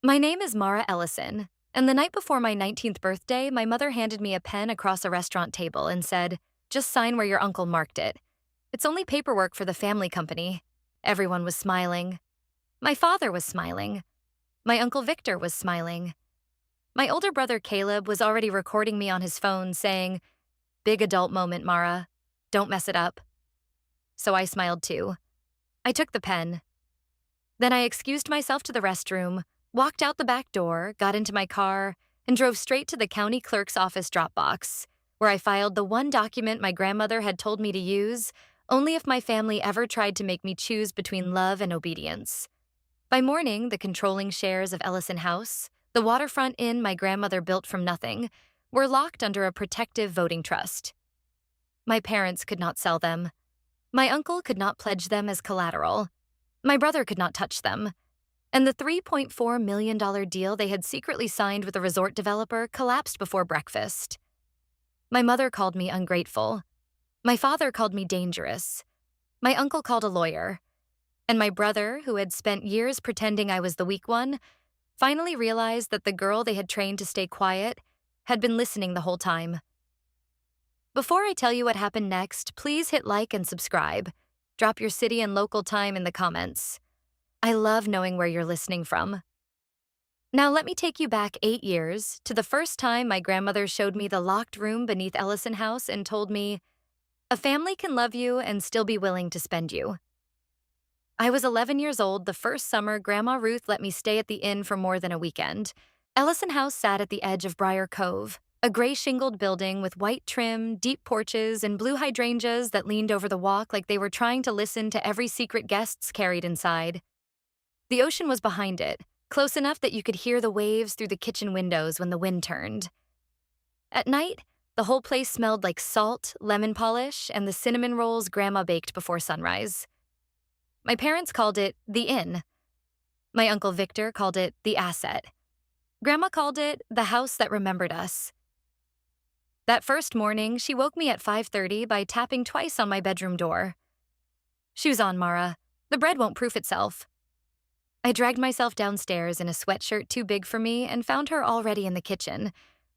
My name is Mara Ellison, and the night before my 19th birthday, my mother handed me a pen across a restaurant table and said, "Just sign where your uncle marked it. It's only paperwork for the family company." Everyone was smiling. My father was smiling. My uncle Victor was smiling. My older brother Caleb was already recording me on his phone saying, "Big adult moment, Mara. Don't mess it up." So I smiled too. I took the pen. Then I excused myself to the restroom, walked out the back door, got into my car, and drove straight to the county clerk's office drop box, where I filed the one document my grandmother had told me to use only if my family ever tried to make me choose between love and obedience. By morning, the controlling shares of Ellison House, the waterfront inn my grandmother built from nothing, were locked under a protective voting trust. My parents could not sell them. My uncle could not pledge them as collateral. My brother could not touch them. And the $3.4 million deal they had secretly signed with a resort developer collapsed before breakfast. My mother called me ungrateful. My father called me dangerous. My uncle called a lawyer. And my brother, who had spent years pretending I was the weak one, finally realized that the girl they had trained to stay quiet had been listening the whole time. Before I tell you what happened next, please hit like and subscribe. Drop your city and local time in the comments. I love knowing where you're listening from. Now let me take you back 8 years to the first time my grandmother showed me the locked room beneath Ellison House and told me, "A family can love you and still be willing to spend you." I was 11 years old the first summer Grandma Ruth let me stay at the inn for more than a weekend. Ellison House sat at the edge of Briar Cove, a gray shingled building with white trim, deep porches, and blue hydrangeas that leaned over the walk like they were trying to listen to every secret guests carried inside. The ocean was behind it, close enough that you could hear the waves through the kitchen windows when the wind turned. At night, the whole place smelled like salt, lemon polish, and the cinnamon rolls Grandma baked before sunrise. My parents called it the inn. My uncle Victor called it the asset. Grandma called it the house that remembered us. That first morning, she woke me at 5:30 by tapping twice on my bedroom door. "Shoes on, Mara. The bread won't proof itself." I dragged myself downstairs in a sweatshirt too big for me and found her already in the kitchen,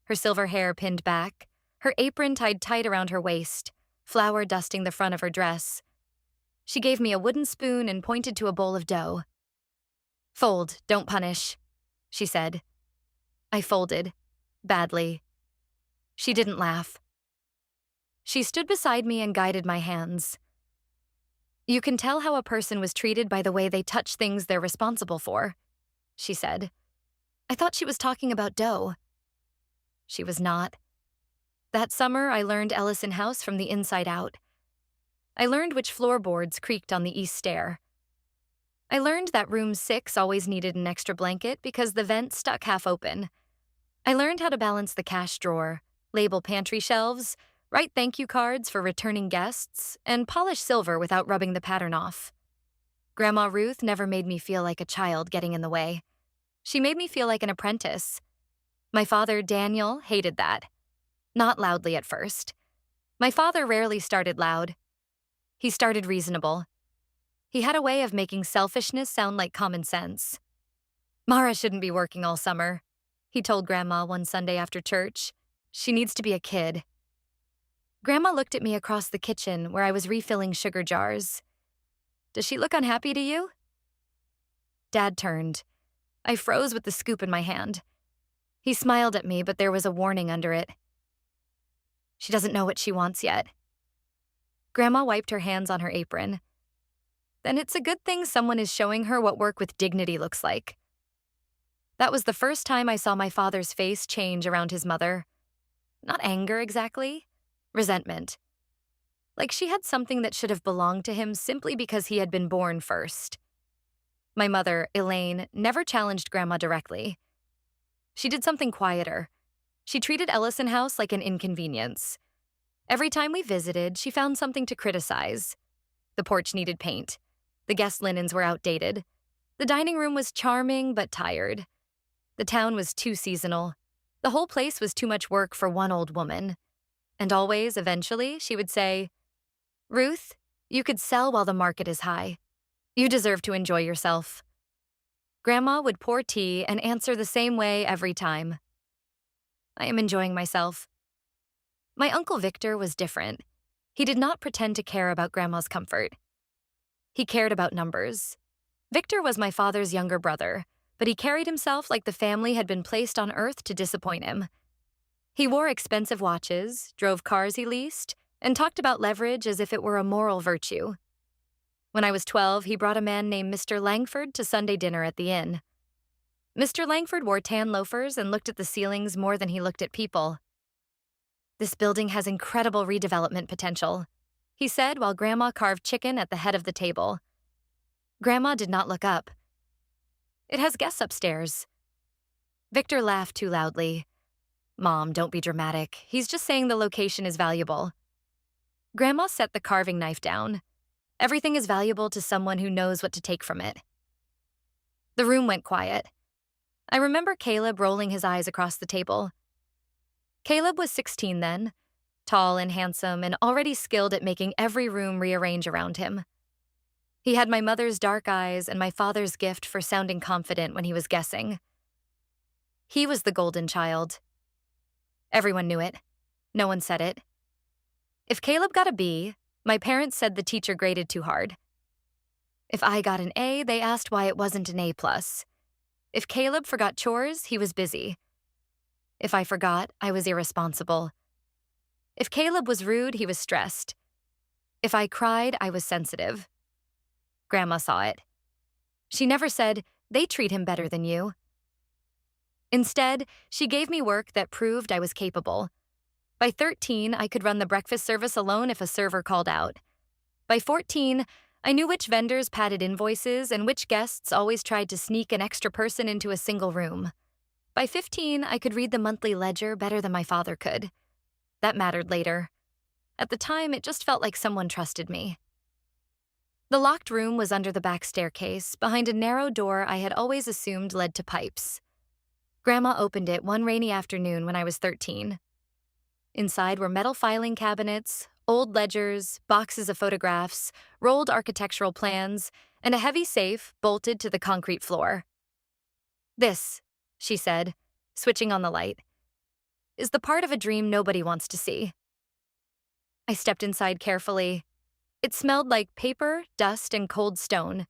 her silver hair pinned back, her apron tied tight around her waist, flour dusting the front of her dress. She gave me a wooden spoon and pointed to a bowl of dough. "Fold, don't punish," she said. I folded. Badly. She didn't laugh. She stood beside me and guided my hands. "You can tell how a person was treated by the way they touch things they're responsible for," she said. I thought she was talking about dough. She was not. That summer, I learned Ellison House from the inside out. I learned which floorboards creaked on the east stair. I learned that room 6 always needed an extra blanket because the vent stuck half open. I learned how to balance the cash drawer, label pantry shelves, write thank you cards for returning guests, and polish silver without rubbing the pattern off. Grandma Ruth never made me feel like a child getting in the way. She made me feel like an apprentice. My father, Daniel, hated that. Not loudly at first. My father rarely started loud. He started reasonable. He had a way of making selfishness sound like common sense. "Mara shouldn't be working all summer," he told Grandma one Sunday after church. "She needs to be a kid." Grandma looked at me across the kitchen where I was refilling sugar jars. "Does she look unhappy to you?" Dad turned. I froze with the scoop in my hand. He smiled at me, but there was a warning under it. "She doesn't know what she wants yet." Grandma wiped her hands on her apron. "Then it's a good thing someone is showing her what work with dignity looks like." That was the first time I saw my father's face change around his mother. Not anger exactly, resentment. Like she had something that should have belonged to him simply because he had been born first. My mother, Elaine, never challenged Grandma directly. She did something quieter. She treated Ellison House like an inconvenience. Every time we visited, she found something to criticize. The porch needed paint. The guest linens were outdated. The dining room was charming but tired. The town was too seasonal. The whole place was too much work for one old woman. And always, eventually, she would say, "Ruth, you could sell while the market is high. You deserve to enjoy yourself." Grandma would pour tea and answer the same way every time. I am enjoying myself. My Uncle Victor was different. He did not pretend to care about Grandma's comfort. He cared about numbers. Victor was my father's younger brother, but he carried himself like the family had been placed on Earth to disappoint him. He wore expensive watches, drove cars he leased, and talked about leverage as if it were a moral virtue. When I was 12, he brought a man named Mr. Langford to Sunday dinner at the inn. Mr. Langford wore tan loafers and looked at the ceilings more than he looked at people. "This building has incredible redevelopment potential," he said while Grandma carved chicken at the head of the table. Grandma did not look up. "It has guests upstairs." Victor laughed too loudly. "Mom, don't be dramatic. He's just saying the location is valuable." Grandma set the carving knife down. Everything is valuable to someone who knows what to take from it. The room went quiet. I remember Caleb rolling his eyes across the table. Caleb was 16 then, tall and handsome and already skilled at making every room rearrange around him. He had my mother's dark eyes and my father's gift for sounding confident when he was guessing. He was the golden child. Everyone knew it. No one said it. If Caleb got a B, my parents said the teacher graded too hard. If I got an A, they asked why it wasn't an A+. If Caleb forgot chores, he was busy. If I forgot, I was irresponsible. If Caleb was rude, he was stressed. If I cried, I was sensitive. Grandma saw it. She never said, "They treat him better than you." Instead, she gave me work that proved I was capable. By 13, I could run the breakfast service alone if a server called out. By 14, I knew which vendors padded invoices and which guests always tried to sneak an extra person into a single room. By 15, I could read the monthly ledger better than my father could. That mattered later. At the time, it just felt like someone trusted me. The locked room was under the back staircase, behind a narrow door I had always assumed led to pipes. Grandma opened it one rainy afternoon when I was 13. Inside were metal filing cabinets, old ledgers, boxes of photographs, rolled architectural plans, and a heavy safe bolted to the concrete floor. "This," she said, switching on the light, "is the part of a dream nobody wants to see." I stepped inside carefully. It smelled like paper, dust, and cold stone.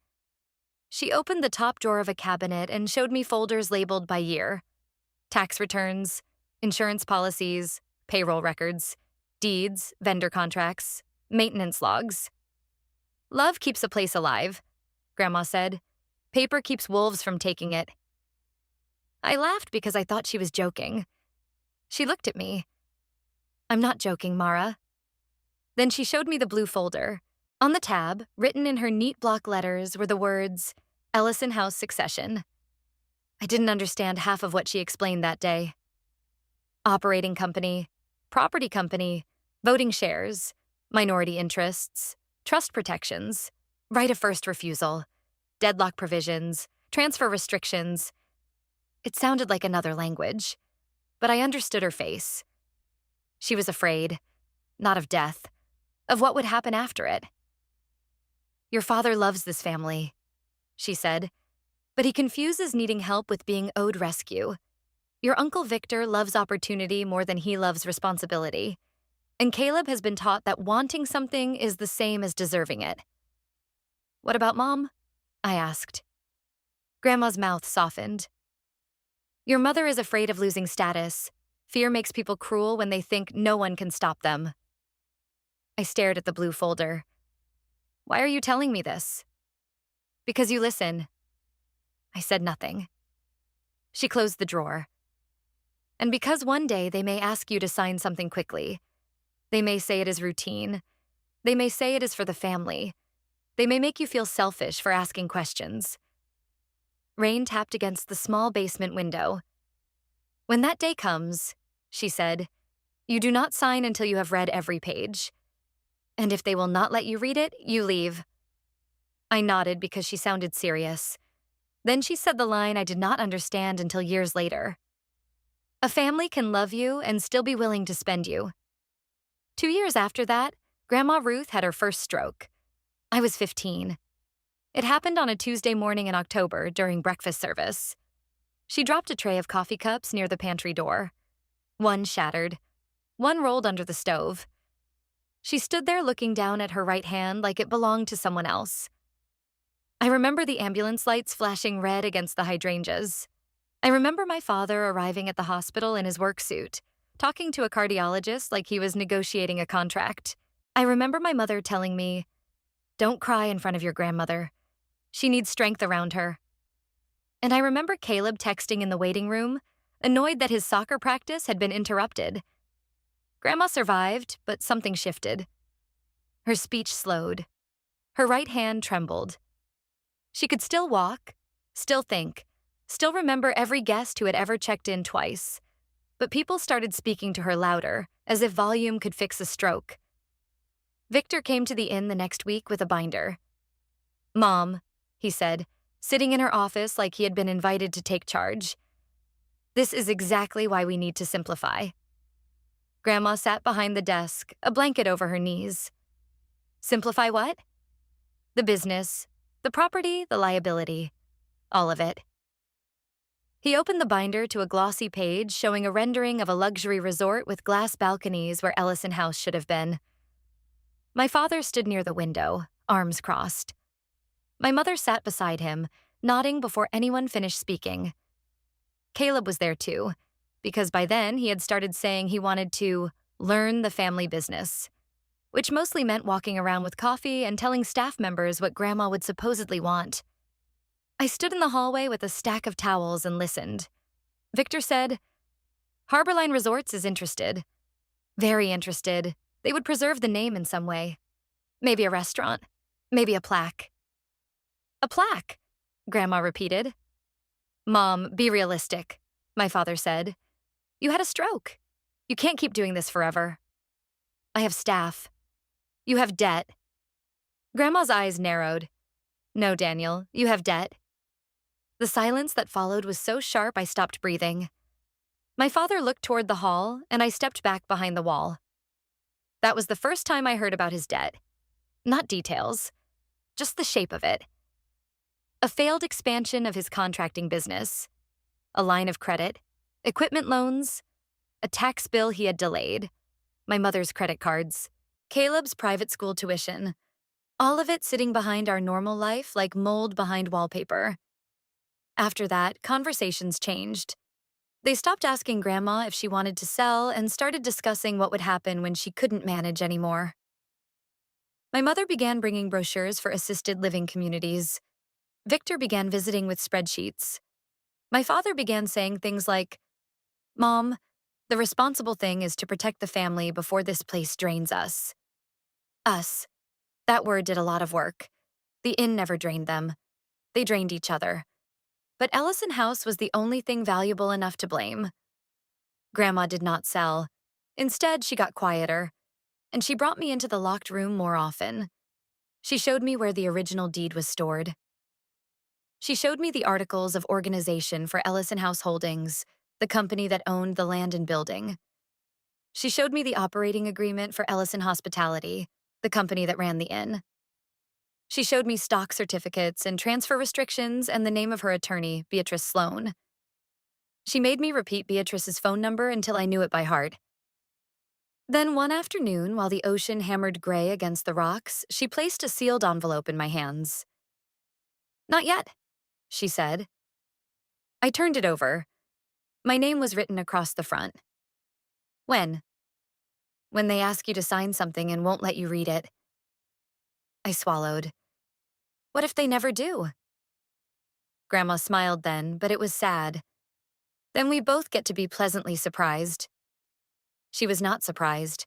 She opened the top drawer of a cabinet and showed me folders labeled by year: tax returns, insurance policies, payroll records, deeds, vendor contracts, maintenance logs. "Love keeps a place alive," Grandma said. "Paper keeps wolves from taking it." I laughed because I thought she was joking. She looked at me. "I'm not joking, Mara." Then she showed me the blue folder. On the tab, written in her neat block letters, were the words, "Ellison House Succession." I didn't understand half of what she explained that day. Operating company, property company, voting shares, minority interests, trust protections, right of first refusal, deadlock provisions, transfer restrictions. It sounded like another language, but I understood her face. She was afraid, not of death, of what would happen after it. "Your father loves this family," she said, "but he confuses needing help with being owed rescue. Your Uncle Victor loves opportunity more than he loves responsibility, and Caleb has been taught that wanting something is the same as deserving it." "What about Mom?" I asked. Grandma's mouth softened. "Your mother is afraid of losing status. Fear makes people cruel when they think no one can stop them." I stared at the blue folder. "Why are you telling me this?" "Because you listen." I said nothing. She closed the drawer. "And because one day they may ask you to sign something quickly. They may say it is routine. They may say it is for the family. They may make you feel selfish for asking questions." Rain tapped against the small basement window. "When that day comes," she said, "you do not sign until you have read every page. And if they will not let you read it, you leave." I nodded because she sounded serious. Then she said the line I did not understand until years later. "A family can love you and still be willing to spend you." 2 years after that, Grandma Ruth had her first stroke. I was 15. It happened on a Tuesday morning in October during breakfast service. She dropped a tray of coffee cups near the pantry door. One shattered. One rolled under the stove. She stood there looking down at her right hand like it belonged to someone else. I remember the ambulance lights flashing red against the hydrangeas. I remember my father arriving at the hospital in his work suit, talking to a cardiologist like he was negotiating a contract. I remember my mother telling me, "Don't cry in front of your grandmother. She needs strength around her." And I remember Caleb texting in the waiting room, annoyed that his soccer practice had been interrupted. Grandma survived, but something shifted. Her speech slowed. Her right hand trembled. She could still walk, still think, still remember every guest who had ever checked in twice. But people started speaking to her louder, as if volume could fix a stroke. Victor came to the inn the next week with a binder. "Mom," he said, sitting in her office like he had been invited to take charge. "This is exactly why we need to simplify." Grandma sat behind the desk, a blanket over her knees. Simplify what? The business, the property, the liability, all of it. He opened the binder to a glossy page showing a rendering of a luxury resort with glass balconies where Ellison House should have been. My father stood near the window, arms crossed. My mother sat beside him, nodding before anyone finished speaking. Caleb was there too, because by then he had started saying he wanted to learn the family business, which mostly meant walking around with coffee and telling staff members what Grandma would supposedly want. I stood in the hallway with a stack of towels and listened. Victor said, "Harborline Resorts is interested. Very interested. They would preserve the name in some way. Maybe a restaurant. Maybe a plaque." "A plaque," Grandma repeated. "Mom, be realistic," my father said. "You had a stroke. You can't keep doing this forever." "I have staff. You have debt." Grandma's eyes narrowed. "No, Daniel, you have debt." The silence that followed was so sharp I stopped breathing. My father looked toward the hall, and I stepped back behind the wall. That was the first time I heard about his debt. Not details, just the shape of it. A failed expansion of his contracting business, a line of credit, equipment loans, a tax bill he had delayed, my mother's credit cards, Caleb's private school tuition, all of it sitting behind our normal life like mold behind wallpaper. After that, conversations changed. They stopped asking Grandma if she wanted to sell and started discussing what would happen when she couldn't manage anymore. My mother began bringing brochures for assisted living communities. Victor began visiting with spreadsheets. My father began saying things like, "Mom, the responsible thing is to protect the family before this place drains us." Us. That word did a lot of work. The inn never drained them. They drained each other. But Ellison House was the only thing valuable enough to blame. Grandma did not sell. Instead, she got quieter, and she brought me into the locked room more often. She showed me where the original deed was stored. She showed me the articles of organization for Ellison House Holdings, the company that owned the land and building. She showed me the operating agreement for Ellison Hospitality, the company that ran the inn. She showed me stock certificates and transfer restrictions and the name of her attorney, Beatrice Sloan. She made me repeat Beatrice's phone number until I knew it by heart. Then one afternoon, while the ocean hammered gray against the rocks, she placed a sealed envelope in my hands. "Not yet," she said. I turned it over. My name was written across the front. "When?" "When they ask you to sign something and won't let you read it." I swallowed. What if they never do? Grandma smiled then, but it was sad. Then we both get to be pleasantly surprised. She was not surprised.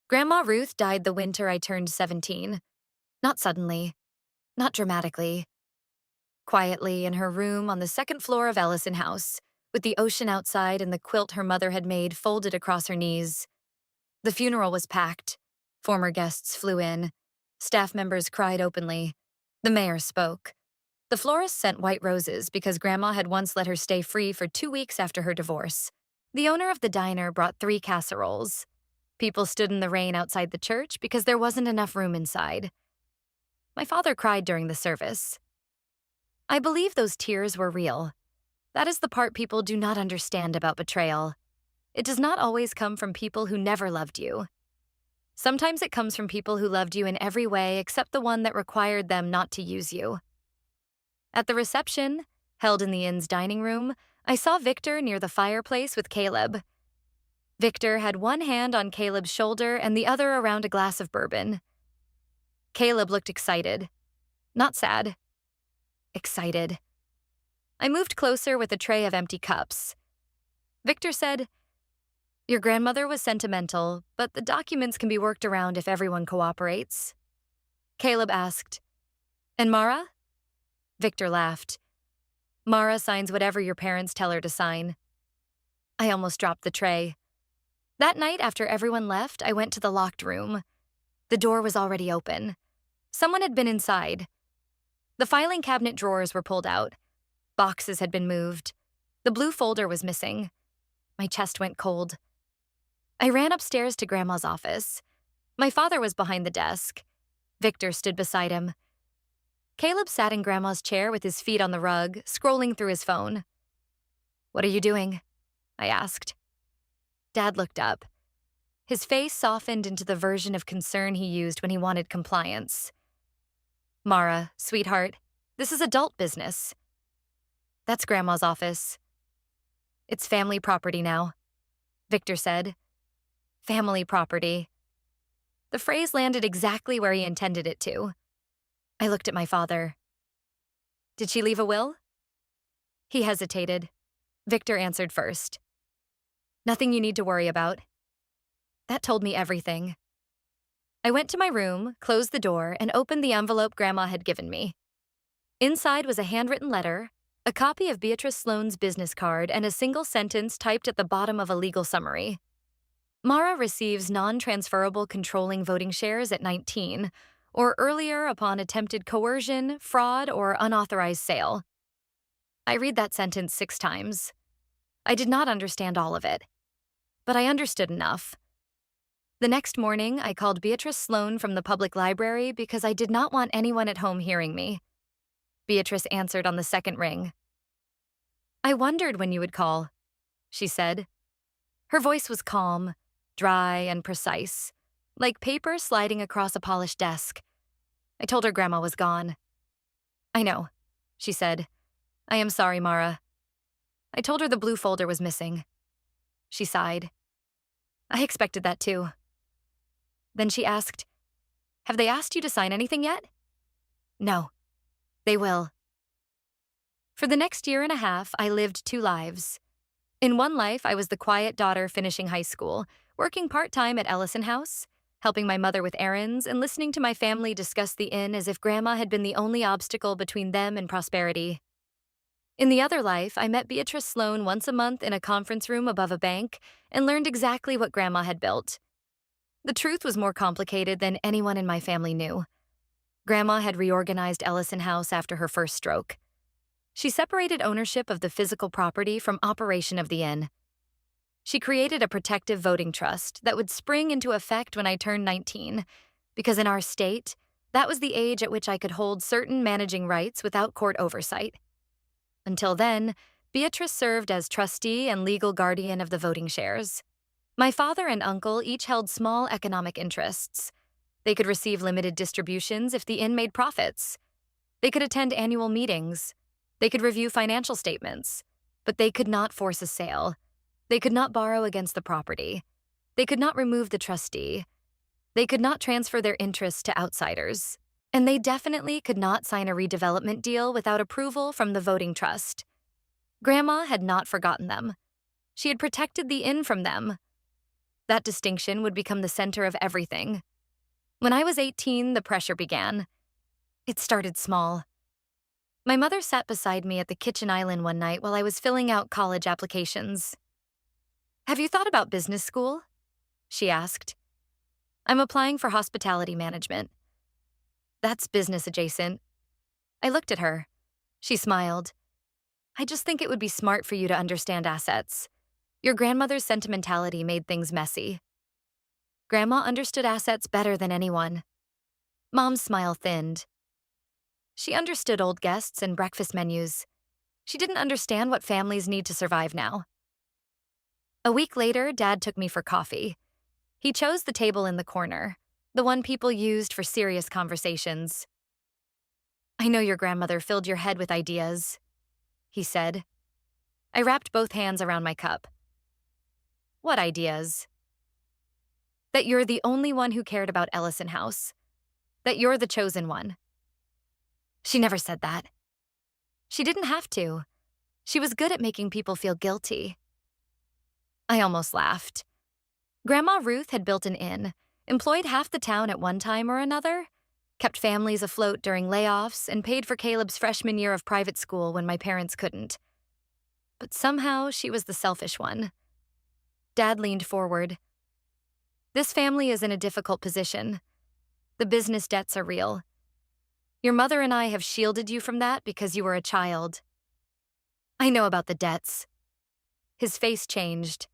Grandma Ruth died the winter I turned 17. Not suddenly. Not dramatically. Quietly in her room on the second floor of Ellison House, with the ocean outside and the quilt her mother had made folded across her knees. The funeral was packed. Former guests flew in. Staff members cried openly. The mayor spoke. The florist sent white roses because Grandma had once let her stay free for 2 weeks after her divorce. The owner of the diner brought 3 casseroles. People stood in the rain outside the church because there wasn't enough room inside. My father cried during the service. I believe those tears were real. That is the part people do not understand about betrayal. It does not always come from people who never loved you. Sometimes it comes from people who loved you in every way except the one that required them not to use you. At the reception, held in the inn's dining room, I saw Victor near the fireplace with Caleb. Victor had one hand on Caleb's shoulder and the other around a glass of bourbon. Caleb looked excited. Not sad. Excited. I moved closer with a tray of empty cups. Victor said, "Your grandmother was sentimental, but the documents can be worked around if everyone cooperates." Caleb asked, "And Mara?" Victor laughed. "Mara signs whatever your parents tell her to sign." I almost dropped the tray. That night, after everyone left, I went to the locked room. The door was already open. Someone had been inside. The filing cabinet drawers were pulled out. Boxes had been moved. The blue folder was missing. My chest went cold. I ran upstairs to Grandma's office. My father was behind the desk. Victor stood beside him. Caleb sat in Grandma's chair with his feet on the rug, scrolling through his phone. "What are you doing?" I asked. Dad looked up. His face softened into the version of concern he used when he wanted compliance. "Mara, sweetheart, this is adult business." "That's Grandma's office." "It's family property now," Victor said. Family property. The phrase landed exactly where he intended it to. I looked at my father. "Did she leave a will?" He hesitated. Victor answered first. "Nothing you need to worry about." That told me everything. I went to my room, closed the door, and opened the envelope Grandma had given me. Inside was a handwritten letter, a copy of Beatrice Sloane's business card, and a single sentence typed at the bottom of a legal summary. Mara receives non-transferable controlling voting shares at 19, or earlier upon attempted coercion, fraud, or unauthorized sale. I read that sentence 6 times. I did not understand all of it, but I understood enough. The next morning, I called Beatrice Sloane from the public library because I did not want anyone at home hearing me. Beatrice answered on the second ring. "I wondered when you would call," she said. Her voice was calm, dry and precise, like paper sliding across a polished desk. I told her Grandma was gone. "I know," she said. "I am sorry, Mara." I told her the blue folder was missing. She sighed. "I expected that too." Then she asked, "Have they asked you to sign anything yet?" "No. They will." For the next year and a half, I lived 2 lives. In one life, I was the quiet daughter finishing high school, working part-time at Ellison House, helping my mother with errands, and listening to my family discuss the inn as if Grandma had been the only obstacle between them and prosperity. In the other life, I met Beatrice Sloane once a month in a conference room above a bank and learned exactly what Grandma had built. The truth was more complicated than anyone in my family knew. Grandma had reorganized Ellison House after her first stroke. She separated ownership of the physical property from operation of the inn. She created a protective voting trust that would spring into effect when I turned 19, because in our state, that was the age at which I could hold certain managing rights without court oversight. Until then, Beatrice served as trustee and legal guardian of the voting shares. My father and uncle each held small economic interests. They could receive limited distributions if the inn made profits. They could attend annual meetings. They could review financial statements. But they could not force a sale. They could not borrow against the property. They could not remove the trustee. They could not transfer their interests to outsiders. And they definitely could not sign a redevelopment deal without approval from the voting trust. Grandma had not forgotten them. She had protected the inn from them. That distinction would become the center of everything. When I was 18, the pressure began. It started small. My mother sat beside me at the kitchen island one night while I was filling out college applications. "Have you thought about business school?" she asked. "I'm applying for hospitality management." "That's business adjacent." I looked at her. She smiled. "I just think it would be smart for you to understand assets. Your grandmother's sentimentality made things messy." Grandma understood assets better than anyone. Mom's smile thinned. She understood old guests and breakfast menus. She didn't understand what families need to survive now. A week later, Dad took me for coffee. He chose the table in the corner, the one people used for serious conversations. "I know your grandmother filled your head with ideas," he said. I wrapped both hands around my cup. "What ideas?" "That you're the only one who cared about Ellison House. That you're the chosen one." She never said that. She didn't have to. She was good at making people feel guilty. I almost laughed. Grandma Ruth had built an inn, employed half the town at one time or another, kept families afloat during layoffs, and paid for Caleb's freshman year of private school when my parents couldn't. But somehow she was the selfish one. Dad leaned forward. "This family is in a difficult position. The business debts are real. Your mother and I have shielded you from that because you were a child." "I know about the debts." His face changed.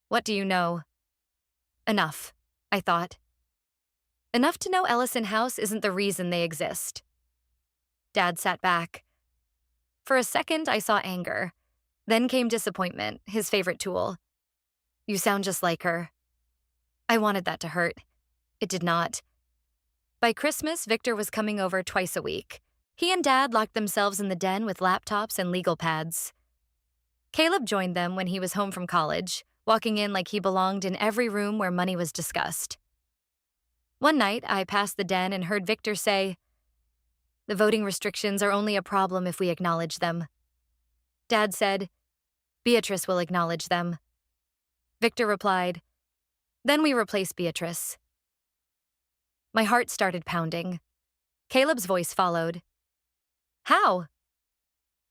"What do you know?" "Enough," I thought. "Enough to know Ellison House isn't the reason they exist." Dad sat back. For a second, I saw anger. Then came disappointment, his favorite tool. "You sound just like her." I wanted that to hurt. It did not. By Christmas, Victor was coming over twice a week. He and Dad locked themselves in the den with laptops and legal pads. Caleb joined them when he was home from college, walking in like he belonged in every room where money was discussed. One night, I passed the den and heard Victor say, "The voting restrictions are only a problem if we acknowledge them." Dad said, "Beatrice will acknowledge them." Victor replied, "Then we replace Beatrice." My heart started pounding. Caleb's voice followed. "How?"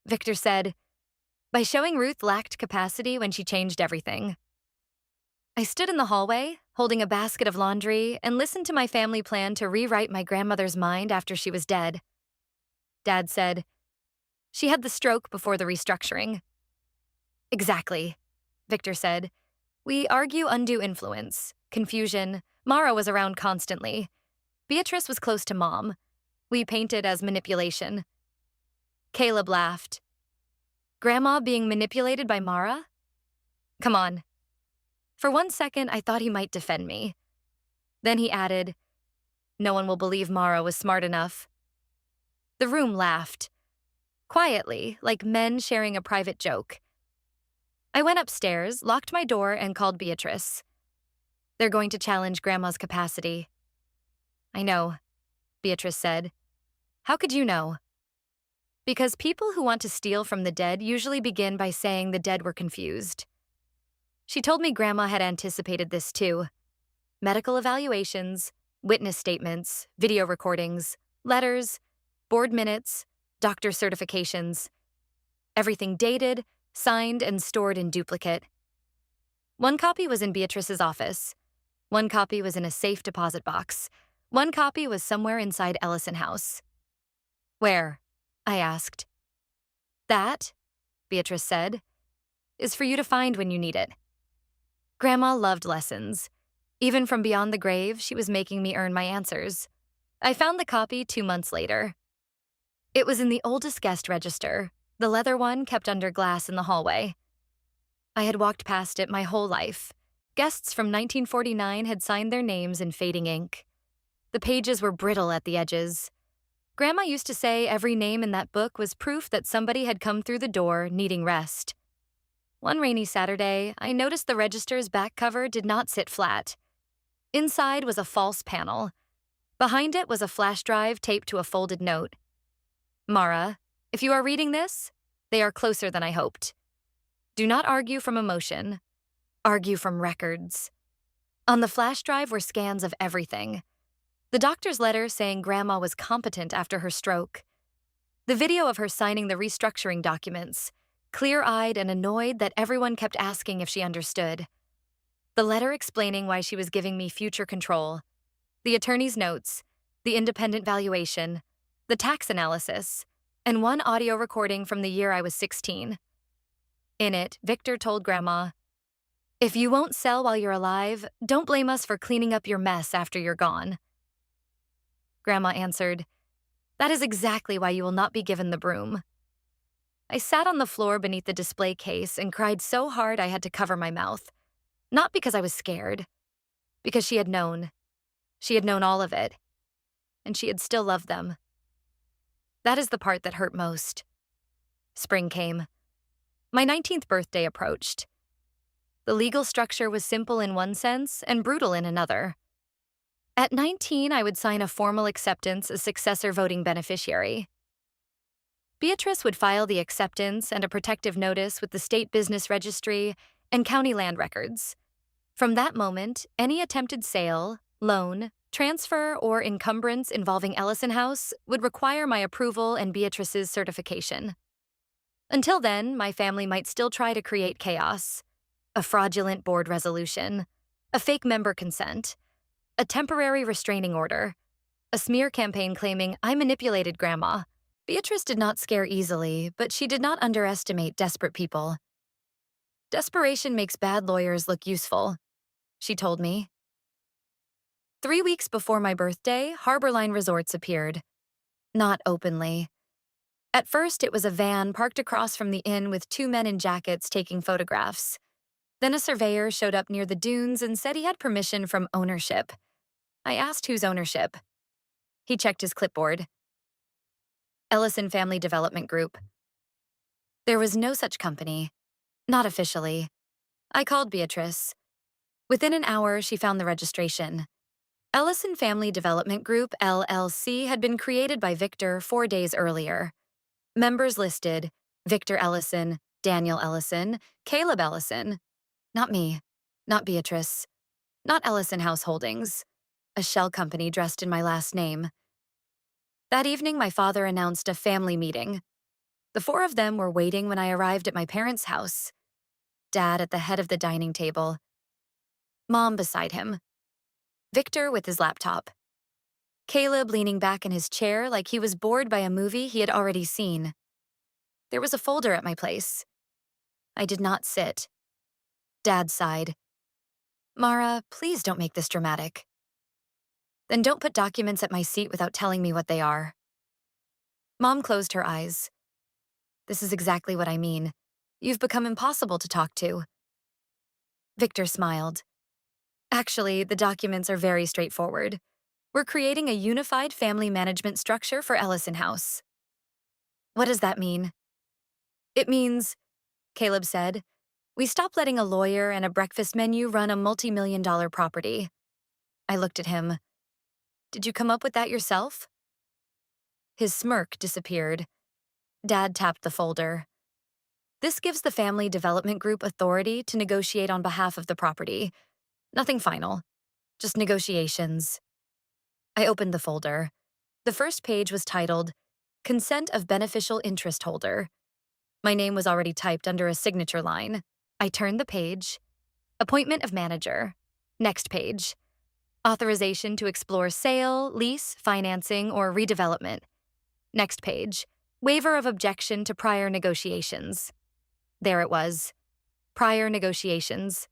Victor said, "By showing Ruth lacked capacity when she changed everything." I stood in the hallway, holding a basket of laundry, and listened to my family plan to rewrite my grandmother's mind after she was dead. Dad said, "She had the stroke before the restructuring." "Exactly," Victor said. "We argue undue influence, confusion. Mara was around constantly. Beatrice was close to Mom. We painted as manipulation." Caleb laughed. "Grandma being manipulated by Mara? Come on." For 1 second, I thought he might defend me. Then he added, "No one will believe Mara was smart enough." The room laughed. Quietly, like men sharing a private joke. I went upstairs, locked my door, and called Beatrice. "They're going to challenge Grandma's capacity." "I know," Beatrice said. "How could you know?" "Because people who want to steal from the dead usually begin by saying the dead were confused." She told me Grandma had anticipated this too. Medical evaluations, witness statements, video recordings, letters, board minutes, doctor certifications. Everything dated, signed, and stored in duplicate. One copy was in Beatrice's office. One copy was in a safe deposit box. One copy was somewhere inside Ellison House. "Where?" I asked. "That," Beatrice said, "is for you to find when you need it." Grandma loved lessons. Even from beyond the grave, she was making me earn my answers. I found the copy 2 months later. It was in the oldest guest register, the leather one kept under glass in the hallway. I had walked past it my whole life. Guests from 1949 had signed their names in fading ink. The pages were brittle at the edges. Grandma used to say every name in that book was proof that somebody had come through the door needing rest. One rainy Saturday, I noticed the register's back cover did not sit flat. Inside was a false panel. Behind it was a flash drive taped to a folded note. "Mara, if you are reading this, they are closer than I hoped. Do not argue from emotion. Argue from records." On the flash drive were scans of everything. The doctor's letter saying Grandma was competent after her stroke. The video of her signing the restructuring documents, clear-eyed and annoyed that everyone kept asking if she understood. The letter explaining why she was giving me future control. The attorney's notes, the independent valuation, the tax analysis, and one audio recording from the year I was 16. In it, Victor told Grandma, "If you won't sell while you're alive, don't blame us for cleaning up your mess after you're gone." Grandma answered, That is exactly why you will not be given the broom. I sat on the floor beneath the display case and cried so hard I had to cover my mouth. Not because I was scared, because she had known. She had known all of it, and she had still loved them. That is the part that hurt most. Spring came. My 19th birthday approached. The legal structure was simple in one sense and brutal in another. At 19, I would sign a formal acceptance as successor voting beneficiary. Beatrice would file the acceptance and a protective notice with the state business registry and county land records. From that moment, any attempted sale, loan, transfer, or encumbrance involving Ellison House would require my approval and Beatrice's certification. Until then, my family might still try to create chaos. A fraudulent board resolution, a fake member consent, a temporary restraining order, a smear campaign claiming I manipulated Grandma. Beatrice did not scare easily, but she did not underestimate desperate people. Desperation makes bad lawyers look useful, she told me. 3 weeks before my birthday, Harborline Resorts appeared. Not openly. At first, it was a van parked across from the inn with 2 men in jackets taking photographs. Then a surveyor showed up near the dunes and said he had permission from ownership. I asked whose ownership. He checked his clipboard. Ellison Family Development Group. There was no such company. Not officially. I called Beatrice. Within an hour, she found the registration. Ellison Family Development Group, LLC, had been created by Victor 4 days earlier. Members listed: Victor Ellison, Daniel Ellison, Caleb Ellison. Not me. Not Beatrice. Not Ellison House Holdings. A shell company dressed in my last name. That evening, my father announced a family meeting. The 4 of them were waiting when I arrived at my parents' house. Dad at the head of the dining table. Mom beside him. Victor with his laptop. Caleb leaning back in his chair like he was bored by a movie he had already seen. There was a folder at my place. I did not sit. Dad sighed. Mara, please don't make this dramatic. Then don't put documents at my seat without telling me what they are. Mom closed her eyes. This is exactly what I mean. You've become impossible to talk to. Victor smiled. Actually, the documents are very straightforward. We're creating a unified family management structure for Ellison House. What does that mean? It means, Caleb said, we stop letting a lawyer and a breakfast menu run a multi-million-dollar property. I looked at him. Did you come up with that yourself? His smirk disappeared. Dad tapped the folder. This gives the Family Development Group authority to negotiate on behalf of the property. Nothing final. Just negotiations. I opened the folder. The first page was titled, Consent of Beneficial Interest Holder. My name was already typed under a signature line. I turned the page. Appointment of manager. Next page. Authorization to explore sale, lease, financing, or redevelopment. Next page. Waiver of objection to prior negotiations. There it was. Prior negotiations.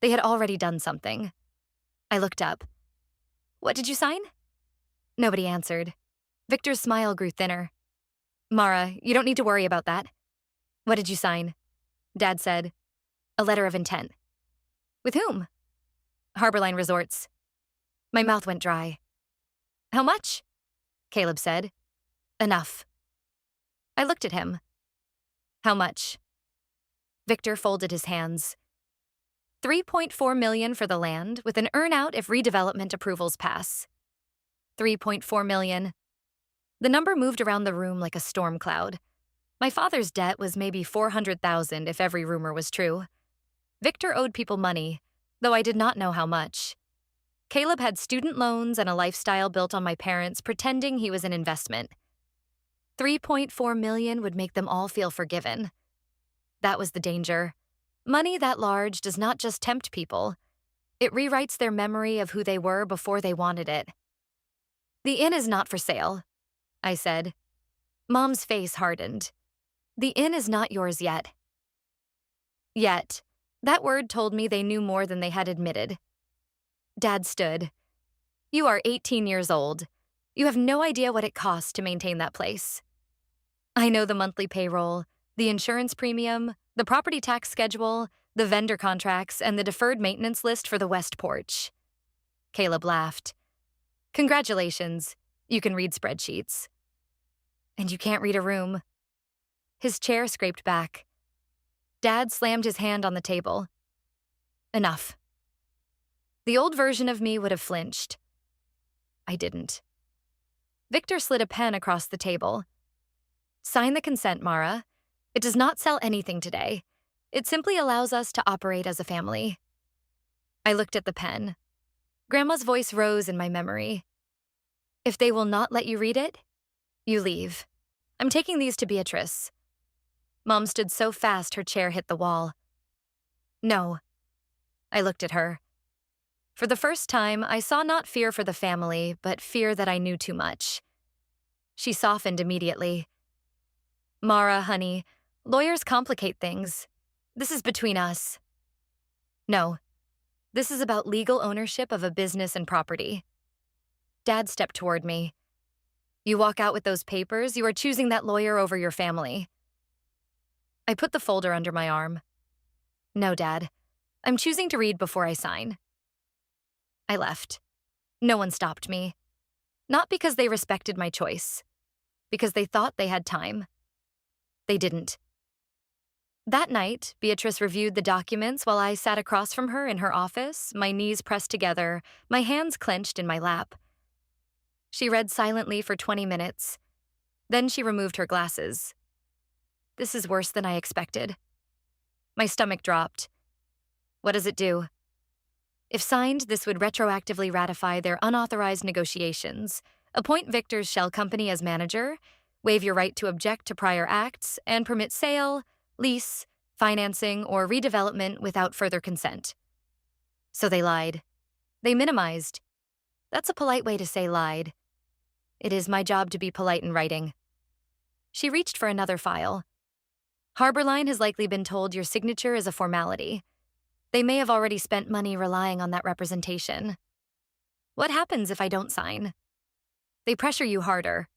They had already done something. I looked up. What did you sign? Nobody answered. Victor's smile grew thinner. Mara, you don't need to worry about that. What did you sign? Dad said. A letter of intent. With whom? Harborline Resorts. My mouth went dry. How much? Caleb said. Enough. I looked at him. How much? Victor folded his hands. $3.4 million for the land, with an earn-out if redevelopment approvals pass. $3.4 million. The number moved around the room like a storm cloud. My father's debt was maybe $400,000 if every rumor was true. Victor owed people money, though I did not know how much. Caleb had student loans and a lifestyle built on my parents pretending he was an investment. $3.4 million would make them all feel forgiven. That was the danger. Money that large does not just tempt people. It rewrites their memory of who they were before they wanted it. The inn is not for sale, I said. Mom's face hardened. The inn is not yours yet. Yet. That word told me they knew more than they had admitted. Dad stood. You are 18 years old. You have no idea what it costs to maintain that place. I know the monthly payroll, the insurance premium, the property tax schedule, the vendor contracts, and the deferred maintenance list for the West Porch. Caleb laughed. Congratulations. You can read spreadsheets. And you can't read a room. His chair scraped back. Dad slammed his hand on the table. Enough. The old version of me would have flinched. I didn't. Victor slid a pen across the table. Sign the consent, Mara. It does not sell anything today. It simply allows us to operate as a family. I looked at the pen. Grandma's voice rose in my memory. If they will not let you read it, you leave. I'm taking these to Beatrice. Mom stood so fast her chair hit the wall. No. I looked at her. For the first time, I saw not fear for the family, but fear that I knew too much. She softened immediately. Mara, honey, lawyers complicate things. This is between us. No. This is about legal ownership of a business and property. Dad stepped toward me. You walk out with those papers, you are choosing that lawyer over your family. I put the folder under my arm. No, Dad. I'm choosing to read before I sign. I left. No one stopped me. Not because they respected my choice. Because they thought they had time. They didn't. That night, Beatrice reviewed the documents while I sat across from her in her office, my knees pressed together, my hands clenched in my lap. She read silently for 20 minutes. Then she removed her glasses. This is worse than I expected. My stomach dropped. What does it do? If signed, this would retroactively ratify their unauthorized negotiations, appoint Victor's shell company as manager, waive your right to object to prior acts, and permit sale, lease, financing, or redevelopment without further consent. So they lied. They minimized. That's a polite way to say lied. It is my job to be polite in writing. She reached for another file. Harborline has likely been told your signature is a formality. They may have already spent money relying on that representation. What happens if I don't sign? They pressure you harder.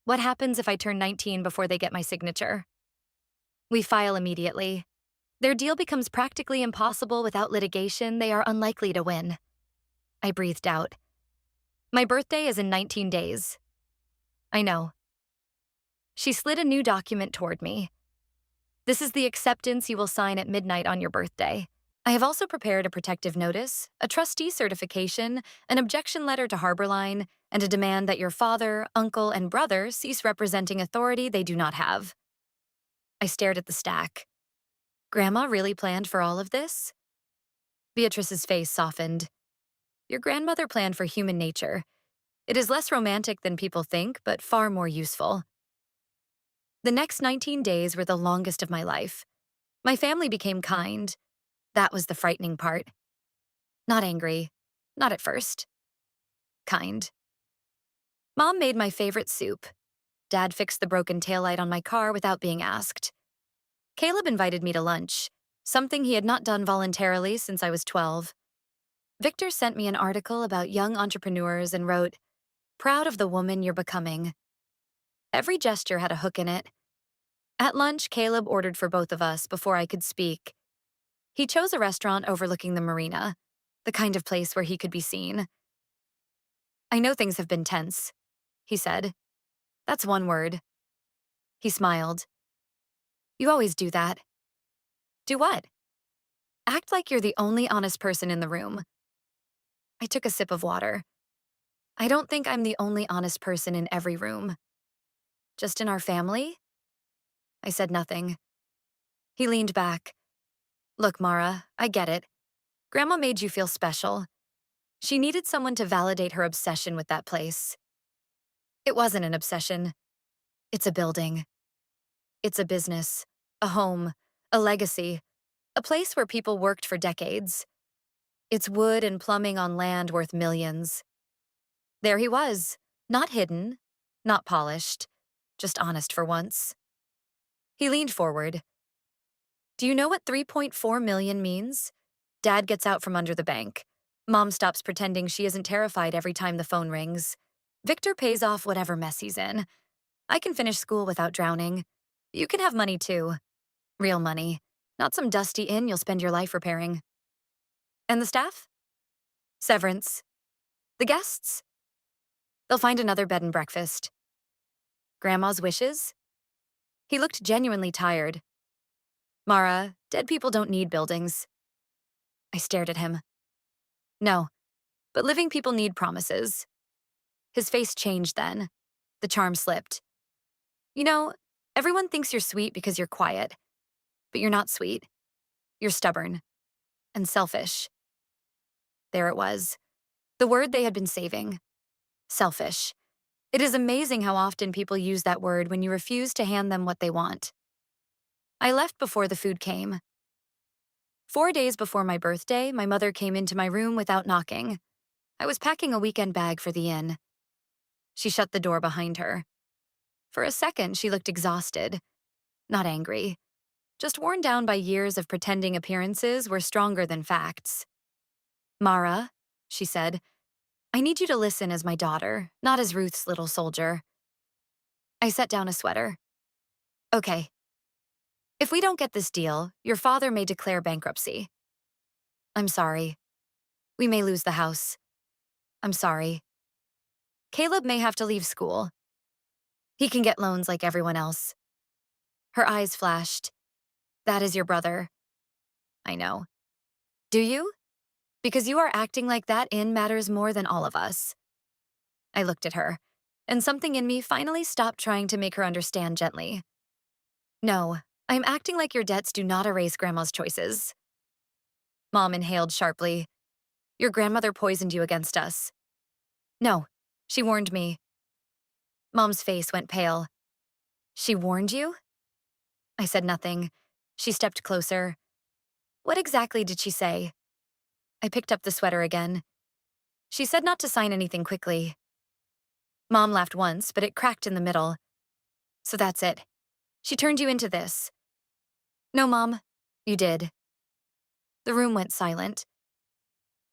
What happens if I turn 19 before they get my signature? We file immediately. Their deal becomes practically impossible without litigation they are unlikely to win. I breathed out. My birthday is in 19 days. I know. She slid a new document toward me. This is the acceptance you will sign at midnight on your birthday. I have also prepared a protective notice, a trustee certification, an objection letter to Harborline, and a demand that your father, uncle, and brother cease representing authority they do not have. I stared at the stack. Grandma really planned for all of this? Beatrice's face softened. Your grandmother planned for human nature. It is less romantic than people think, but far more useful. The next 19 days were the longest of my life. My family became kind. That was the frightening part. Not angry. Not at first. Kind. Mom made my favorite soup. Dad fixed the broken taillight on my car without being asked. Caleb invited me to lunch, something he had not done voluntarily since I was 12. Victor sent me an article about young entrepreneurs and wrote, "Proud of the woman you're becoming." Every gesture had a hook in it. At lunch, Caleb ordered for both of us before I could speak. He chose a restaurant overlooking the marina, the kind of place where he could be seen. I know things have been tense, he said. That's one word. He smiled. You always do that. Do what? Act like you're the only honest person in the room. I took a sip of water. I don't think I'm the only honest person in every room. Just in our family? I said nothing. He leaned back. Look, Mara, I get it. Grandma made you feel special. She needed someone to validate her obsession with that place. It wasn't an obsession. It's a building. It's a business, a home, a legacy, a place where people worked for decades. It's wood and plumbing on land worth millions. There he was, not hidden, not polished, just honest for once. He leaned forward. Do you know what 3.4 million means? Dad gets out from under the bank. Mom stops pretending she isn't terrified every time the phone rings. Victor pays off whatever mess he's in. I can finish school without drowning. You can have money too. Real money. Not some dusty inn you'll spend your life repairing. And the staff? Severance. The guests? They'll find another bed and breakfast. Grandma's wishes? He looked genuinely tired. Mara, dead people don't need buildings. I stared at him. No, but living people need promises. His face changed then. The charm slipped. You know, everyone thinks you're sweet because you're quiet. But you're not sweet. You're stubborn. And selfish. There it was. The word they had been saving. Selfish. It is amazing how often people use that word when you refuse to hand them what they want. I left before the food came. 4 days before my birthday, my mother came into my room without knocking. I was packing a weekend bag for the inn. She shut the door behind her. For a second, she looked exhausted. Not angry. Just worn down by years of pretending appearances were stronger than facts. Mara, she said, I need you to listen as my daughter, not as Ruth's little soldier. I set down a sweater. Okay. If we don't get this deal, your father may declare bankruptcy. I'm sorry. We may lose the house. I'm sorry. Caleb may have to leave school. He can get loans like everyone else. Her eyes flashed. That is your brother. I know. Do you? Because you are acting like that inn matters more than all of us. I looked at her, and something in me finally stopped trying to make her understand gently. No, I'm acting like your debts do not erase Grandma's choices. Mom inhaled sharply. Your grandmother poisoned you against us. No, she warned me. Mom's face went pale. She warned you? I said nothing. She stepped closer. What exactly did she say? I picked up the sweater again. She said not to sign anything quickly. Mom laughed once, but it cracked in the middle. So that's it. She turned you into this. No, Mom, you did. The room went silent.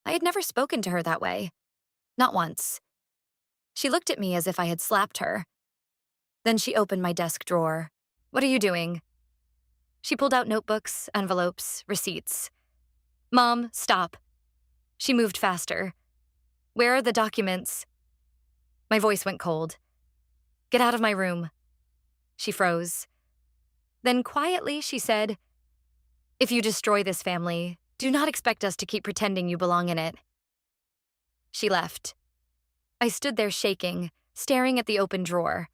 I had never spoken to her that way. Not once. She looked at me as if I had slapped her. Then she opened my desk drawer. What are you doing? She pulled out notebooks, envelopes, receipts. Mom, stop. She moved faster. Where are the documents? My voice went cold. Get out of my room. She froze. Then quietly she said, if you destroy this family, do not expect us to keep pretending you belong in it. She left. I stood there shaking, staring at the open drawer.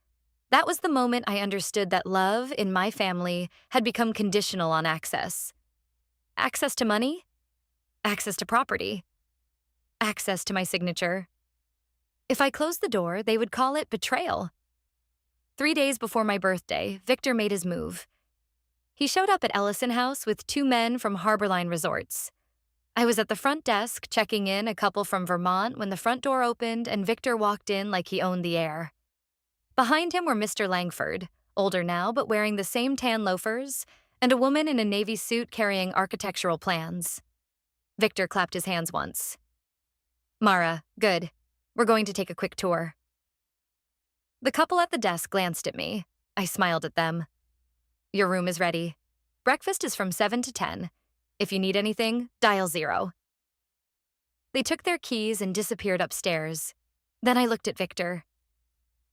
That was the moment I understood that love in my family had become conditional on access. Access to money? Access to property. Access to my signature. If I closed the door, they would call it betrayal. 3 days before my birthday, Victor made his move. He showed up at Ellison House with 2 men from Harborline Resorts. I was at the front desk checking in a couple from Vermont when the front door opened and Victor walked in like he owned the air. Behind him were Mr. Langford, older now but wearing the same tan loafers, and a woman in a navy suit carrying architectural plans. Victor clapped his hands once. Mara, good. We're going to take a quick tour. The couple at the desk glanced at me. I smiled at them. Your room is ready. Breakfast is from 7 to 10. If you need anything, dial 0. They took their keys and disappeared upstairs. Then I looked at Victor.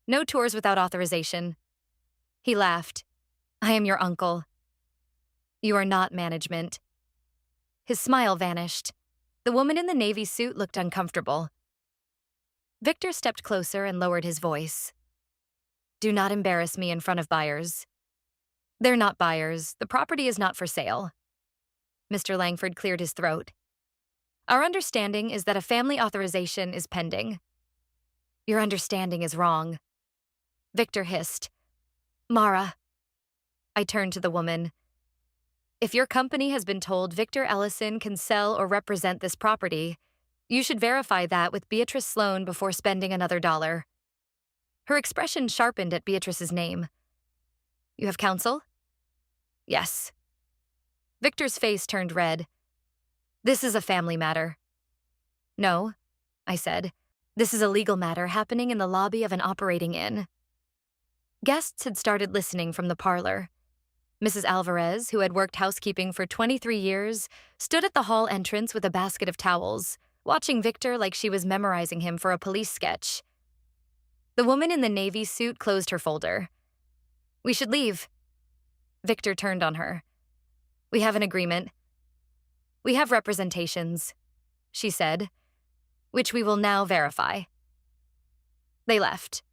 No tours without authorization. He laughed. I am your uncle. You are not management. His smile vanished. The woman in the navy suit looked uncomfortable. Victor stepped closer and lowered his voice. Do not embarrass me in front of buyers. They're not buyers. The property is not for sale. Mr. Langford cleared his throat. Our understanding is that a family authorization is pending. Your understanding is wrong. Victor hissed. Mara. I turned to the woman. If your company has been told Victor Ellison can sell or represent this property, you should verify that with Beatrice Sloan before spending another dollar. Her expression sharpened at Beatrice's name. You have counsel? Yes. Victor's face turned red. This is a family matter. No, I said. This is a legal matter happening in the lobby of an operating inn. Guests had started listening from the parlor. Mrs. Alvarez, who had worked housekeeping for 23 years, stood at the hall entrance with a basket of towels, watching Victor like she was memorizing him for a police sketch. The woman in the navy suit closed her folder. "We should leave." Victor turned on her. "We have an agreement. We have representations," she said, "which we will now verify." They left.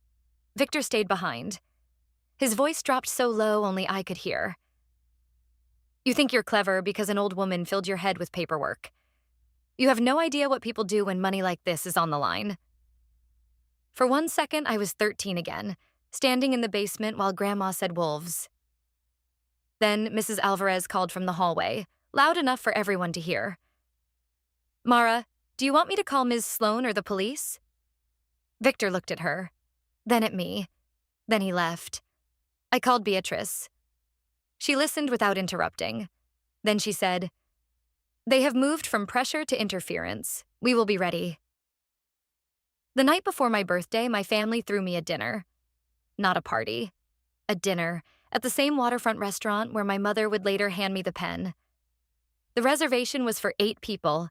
Victor stayed behind. His voice dropped so low only I could hear. "You think you're clever because an old woman filled your head with paperwork. You have no idea what people do when money like this is on the line." For 1 second, I was 13 again, standing in the basement while Grandma said wolves. Then Mrs. Alvarez called from the hallway, loud enough for everyone to hear. "Mara, do you want me to call Ms. Sloan or the police?" Victor looked at her, then at me. Then he left. I called Beatrice. She listened without interrupting. Then she said, "They have moved from pressure to interference. We will be ready." The night before my birthday, my family threw me a dinner. Not a party. A dinner at the same waterfront restaurant where my mother would later hand me the pen. The reservation was for 8 people.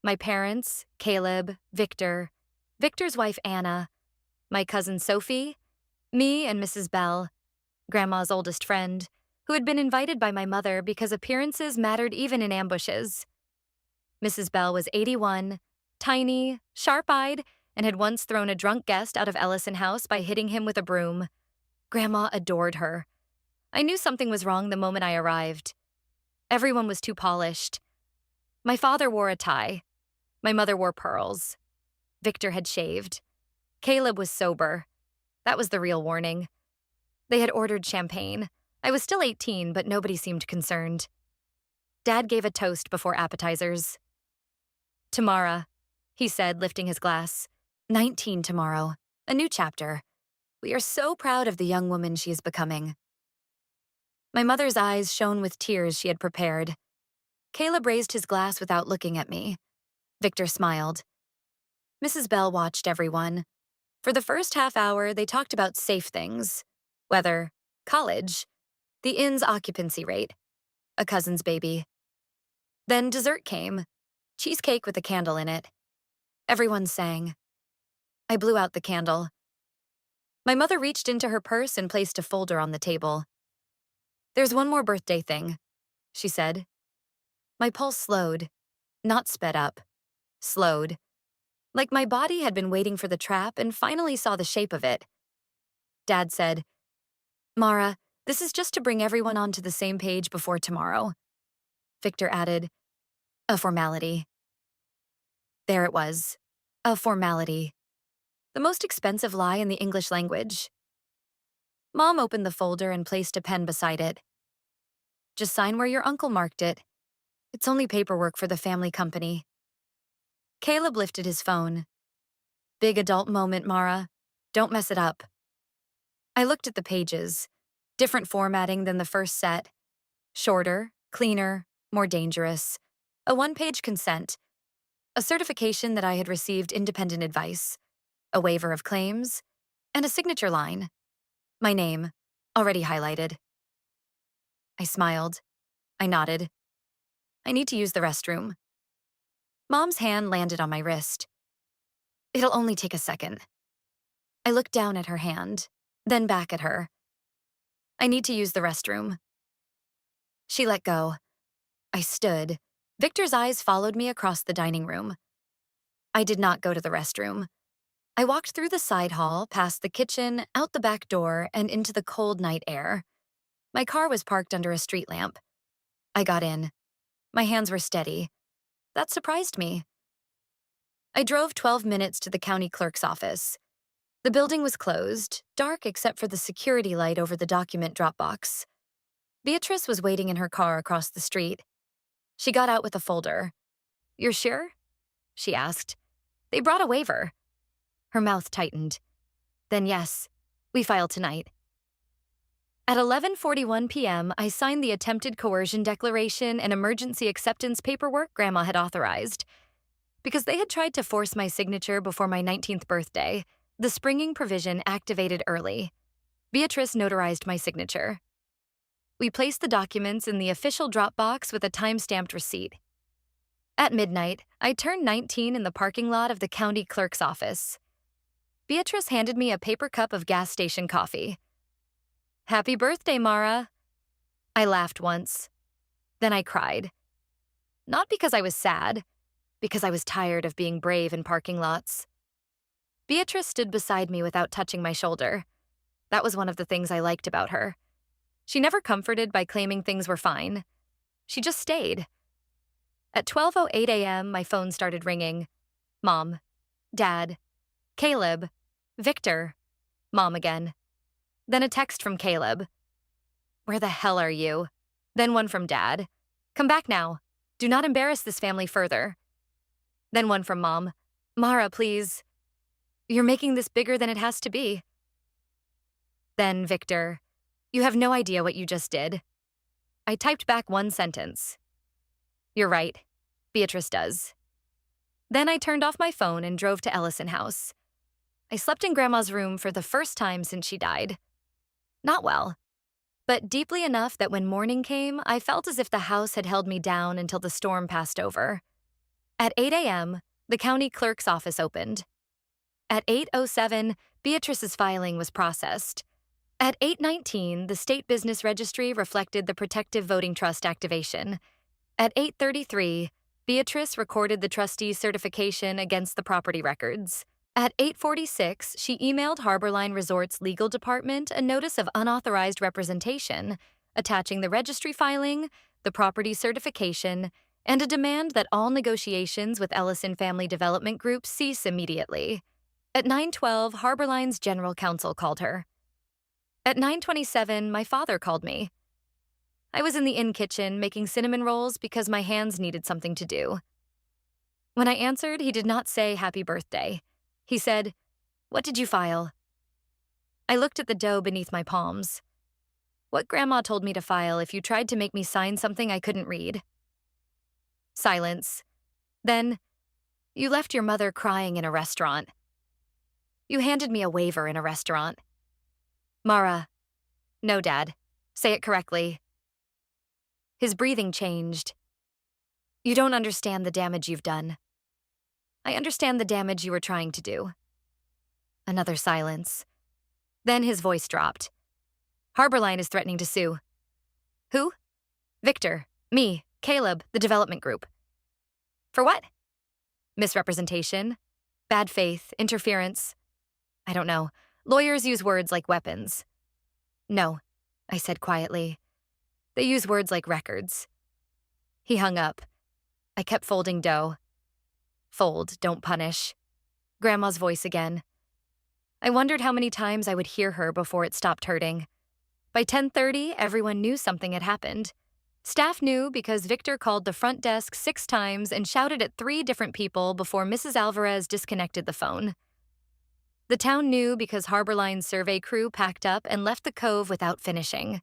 My parents, Caleb, Victor, Victor's wife Anna, my cousin Sophie, me and Mrs. Bell, Grandma's oldest friend, who had been invited by my mother because appearances mattered even in ambushes. Mrs. Bell was 81, tiny, sharp-eyed, and had once thrown a drunk guest out of Ellison House by hitting him with a broom. Grandma adored her. I knew something was wrong the moment I arrived. Everyone was too polished. My father wore a tie. My mother wore pearls. Victor had shaved. Caleb was sober. That was the real warning. They had ordered champagne. I was still 18, but nobody seemed concerned. Dad gave a toast before appetizers. "Tamara," he said, lifting his glass. 19 tomorrow. A new chapter. We are so proud of the young woman she is becoming." My mother's eyes shone with tears she had prepared. Caleb raised his glass without looking at me. Victor smiled. Mrs. Bell watched everyone. For the first half hour, they talked about safe things. Weather, college, the inn's occupancy rate, a cousin's baby. Then dessert came. Cheesecake with a candle in it. Everyone sang. I blew out the candle. My mother reached into her purse and placed a folder on the table. "There's one more birthday thing," she said. My pulse slowed, not sped up, slowed. Like my body had been waiting for the trap and finally saw the shape of it. Dad said, "Mara, this is just to bring everyone onto the same page before tomorrow." Victor added, "A formality." There it was, a formality. The most expensive lie in the English language. Mom opened the folder and placed a pen beside it. "Just sign where your uncle marked it. It's only paperwork for the family company." Caleb lifted his phone. "Big adult moment, Mara. Don't mess it up." I looked at the pages. Different formatting than the first set. Shorter, cleaner, more dangerous. A 1-page consent. A certification that I had received independent advice. A waiver of claims. And a signature line. My name, already highlighted. I smiled. I nodded. "I need to use the restroom." Mom's hand landed on my wrist. "It'll only take a second." I looked down at her hand, then back at her. "I need to use the restroom." She let go. I stood. Victor's eyes followed me across the dining room. I did not go to the restroom. I walked through the side hall, past the kitchen, out the back door, and into the cold night air. My car was parked under a street lamp. I got in. My hands were steady. That surprised me. I drove 12 minutes to the county clerk's office. The building was closed, dark except for the security light over the document drop box. Beatrice was waiting in her car across the street. She got out with a folder. "You're sure?" she asked. "They brought a waiver." Her mouth tightened. "Then yes, we file tonight." At 11:41 p.m., I signed the attempted coercion declaration and emergency acceptance paperwork Grandma had authorized. Because they had tried to force my signature before my 19th birthday, the springing provision activated early. Beatrice notarized my signature. We placed the documents in the official Dropbox with a time-stamped receipt. At midnight, I turned 19 in the parking lot of the county clerk's office. Beatrice handed me a paper cup of gas station coffee. "Happy birthday, Mara." I laughed once. Then I cried. Not because I was sad, because I was tired of being brave in parking lots. Beatrice stood beside me without touching my shoulder. That was one of the things I liked about her. She never comforted by claiming things were fine. She just stayed. At 12:08 a.m., my phone started ringing. Mom, Dad, Caleb, Victor, Mom again. Then a text from Caleb. "Where the hell are you?" Then one from Dad. "Come back now. Do not embarrass this family further." Then one from Mom. "Mara, please. You're making this bigger than it has to be." Then Victor. "You have no idea what you just did." I typed back one sentence. "You're right. Beatrice does." Then I turned off my phone and drove to Ellison House. I slept in Grandma's room for the first time since she died. Not well, but deeply enough that when morning came, I felt as if the house had held me down until the storm passed over. At 8 a.m., the county clerk's office opened. At 8:07, Beatrice's filing was processed. At 8:19, the state business registry reflected the protective voting trust activation. At 8:33, Beatrice recorded the trustee's certification against the property records. At 8:46, she emailed Harborline Resort's legal department a notice of unauthorized representation, attaching the registry filing, the property certification, and a demand that all negotiations with Ellison Family Development Group cease immediately. At 9:12, Harborline's general counsel called her. At 9:27, my father called me. I was in the inn kitchen making cinnamon rolls because my hands needed something to do. When I answered, he did not say happy birthday. He said, "What did you file?" I looked at the dough beneath my palms. "What Grandma told me to file if you tried to make me sign something I couldn't read." Silence. Then, "You left your mother crying in a restaurant." "You handed me a waiver in a restaurant." "Mara." "No, Dad. Say it correctly." His breathing changed. "You don't understand the damage you've done." "I understand the damage you were trying to do." Another silence. Then his voice dropped. "Harborline is threatening to sue." "Who?" "Victor, me, Caleb, the development group." "For what?" "Misrepresentation, bad faith, interference. I don't know. Lawyers use words like weapons." "No," I said quietly. "They use words like records." He hung up. I kept folding dough. "Fold, don't punish." Grandma's voice again. I wondered how many times I would hear her before it stopped hurting. By 10:30, everyone knew something had happened. Staff knew because Victor called the front desk 6 times and shouted at 3 different people before Mrs. Alvarez disconnected the phone. The town knew because Harborline's survey crew packed up and left the cove without finishing.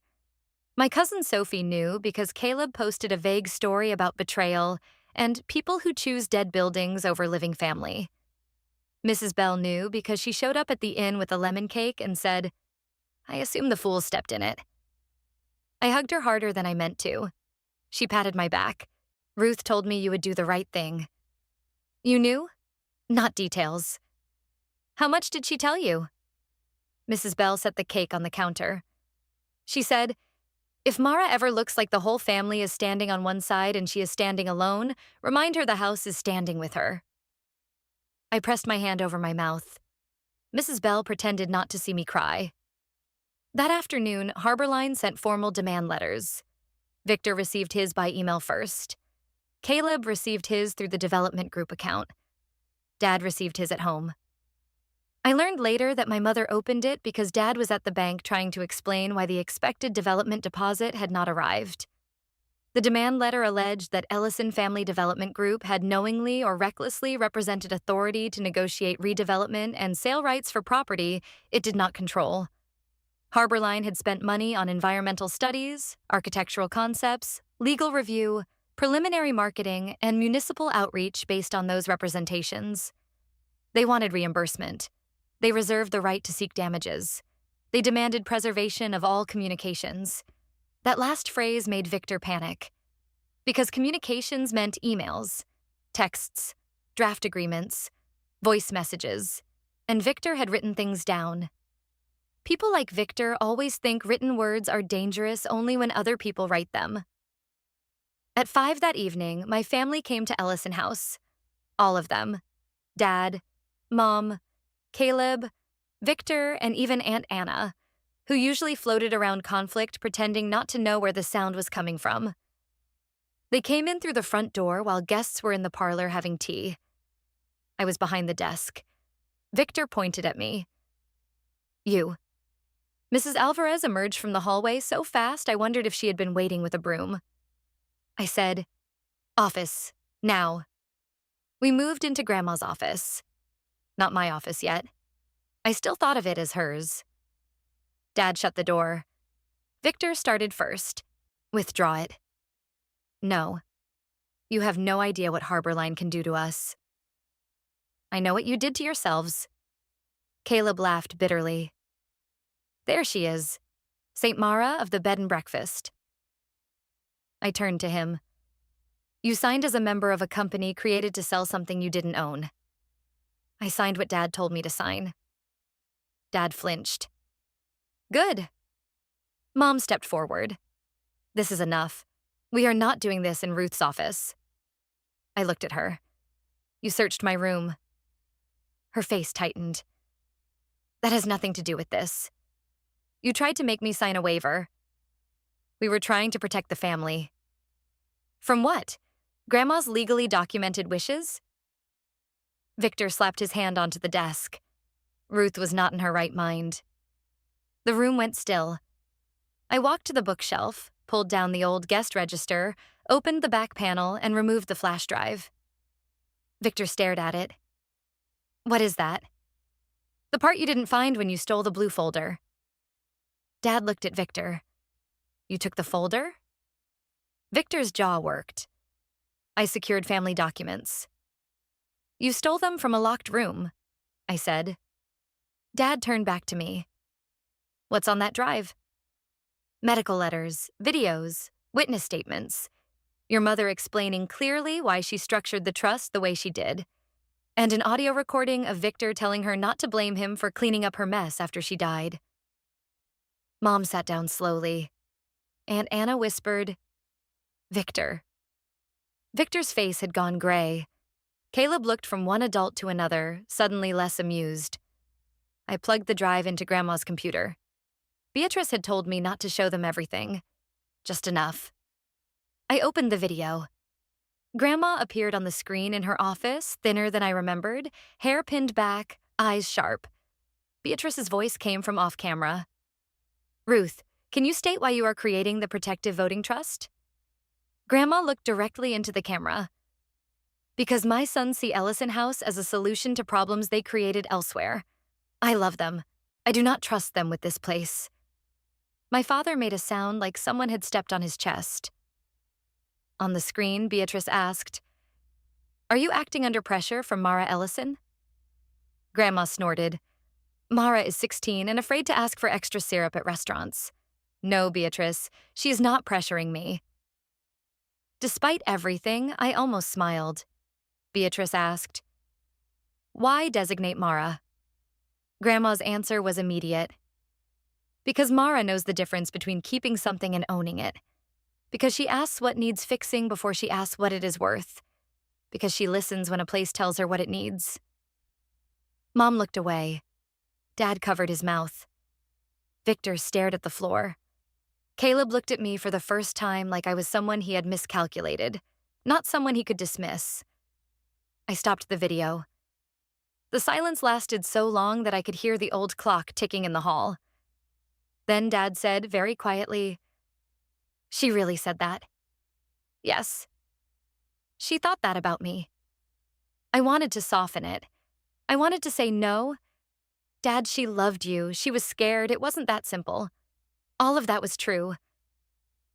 My cousin Sophie knew because Caleb posted a vague story about betrayal and people who choose dead buildings over living family. Mrs. Bell knew because she showed up at the inn with a lemon cake and said, "I assume the fool stepped in it." I hugged her harder than I meant to. She patted my back. "Ruth told me you would do the right thing." "You knew?" "Not details." "How much did she tell you?" Mrs. Bell set the cake on the counter. She said, "If Mara ever looks like the whole family is standing on one side and she is standing alone, remind her the house is standing with her." I pressed my hand over my mouth. Mrs. Bell pretended not to see me cry. That afternoon, Harborline sent formal demand letters. Victor received his by email first. Caleb received his through the development group account. Dad received his at home. I learned later that my mother opened it because Dad was at the bank trying to explain why the expected development deposit had not arrived. The demand letter alleged that Ellison Family Development Group had knowingly or recklessly represented authority to negotiate redevelopment and sale rights for property it did not control. Harborline had spent money on environmental studies, architectural concepts, legal review, preliminary marketing, and municipal outreach based on those representations. They wanted reimbursement. They reserved the right to seek damages. They demanded preservation of all communications. That last phrase made Victor panic. Because communications meant emails, texts, draft agreements, voice messages, and Victor had written things down. People like Victor always think written words are dangerous only when other people write them. At 5 that evening, my family came to Ellison House. All of them. Dad, Mom, Caleb, Victor, and even Aunt Anna, who usually floated around conflict pretending not to know where the sound was coming from. They came in through the front door while guests were in the parlor having tea. I was behind the desk. Victor pointed at me. You. Mrs. Alvarez emerged from the hallway so fast I wondered if she had been waiting with a broom. I said, "Office, now." We moved into Grandma's office. Not my office yet. I still thought of it as hers. Dad shut the door. Victor started first. Withdraw it. No. You have no idea what Harborline can do to us. I know what you did to yourselves. Caleb laughed bitterly. There she is, St. Mara of the bed and breakfast. I turned to him. You signed as a member of a company created to sell something you didn't own. I signed what Dad told me to sign. Dad flinched. Good. Mom stepped forward. This is enough. We are not doing this in Ruth's office. I looked at her. You searched my room. Her face tightened. That has nothing to do with this. You tried to make me sign a waiver. We were trying to protect the family. From what? Grandma's legally documented wishes? Victor slapped his hand onto the desk. Ruth was not in her right mind. The room went still. I walked to the bookshelf, pulled down the old guest register, opened the back panel, and removed the flash drive. Victor stared at it. What is that? The part you didn't find when you stole the blue folder. Dad looked at Victor. You took the folder? Victor's jaw worked. I secured family documents. You stole them from a locked room, I said. Dad turned back to me. What's on that drive? Medical letters, videos, witness statements. Your mother explaining clearly why she structured the trust the way she did. And an audio recording of Victor telling her not to blame him for cleaning up her mess after she died. Mom sat down slowly. Aunt Anna whispered, Victor. Victor's face had gone gray. Caleb looked from one adult to another, suddenly less amused. I plugged the drive into Grandma's computer. Beatrice had told me not to show them everything. Just enough. I opened the video. Grandma appeared on the screen in her office, thinner than I remembered, hair pinned back, eyes sharp. Beatrice's voice came from off camera. Ruth, can you state why you are creating the Protective Voting Trust? Grandma looked directly into the camera. Because my sons see Ellison House as a solution to problems they created elsewhere. I love them. I do not trust them with this place. My father made a sound like someone had stepped on his chest. On the screen, Beatrice asked, Are you acting under pressure from Mara Ellison? Grandma snorted. Mara is 16 and afraid to ask for extra syrup at restaurants. No, Beatrice, she is not pressuring me. Despite everything, I almost smiled. Beatrice asked, Why designate Mara? Grandma's answer was immediate. Because Mara knows the difference between keeping something and owning it. Because she asks what needs fixing before she asks what it is worth. Because she listens when a place tells her what it needs. Mom looked away. Dad covered his mouth. Victor stared at the floor. Caleb looked at me for the first time like I was someone he had miscalculated, not someone he could dismiss. I stopped the video. The silence lasted so long that I could hear the old clock ticking in the hall. Then Dad said very quietly, She really said that. Yes. She thought that about me. I wanted to soften it. I wanted to say no. Dad, she loved you. She was scared. It wasn't that simple. All of that was true.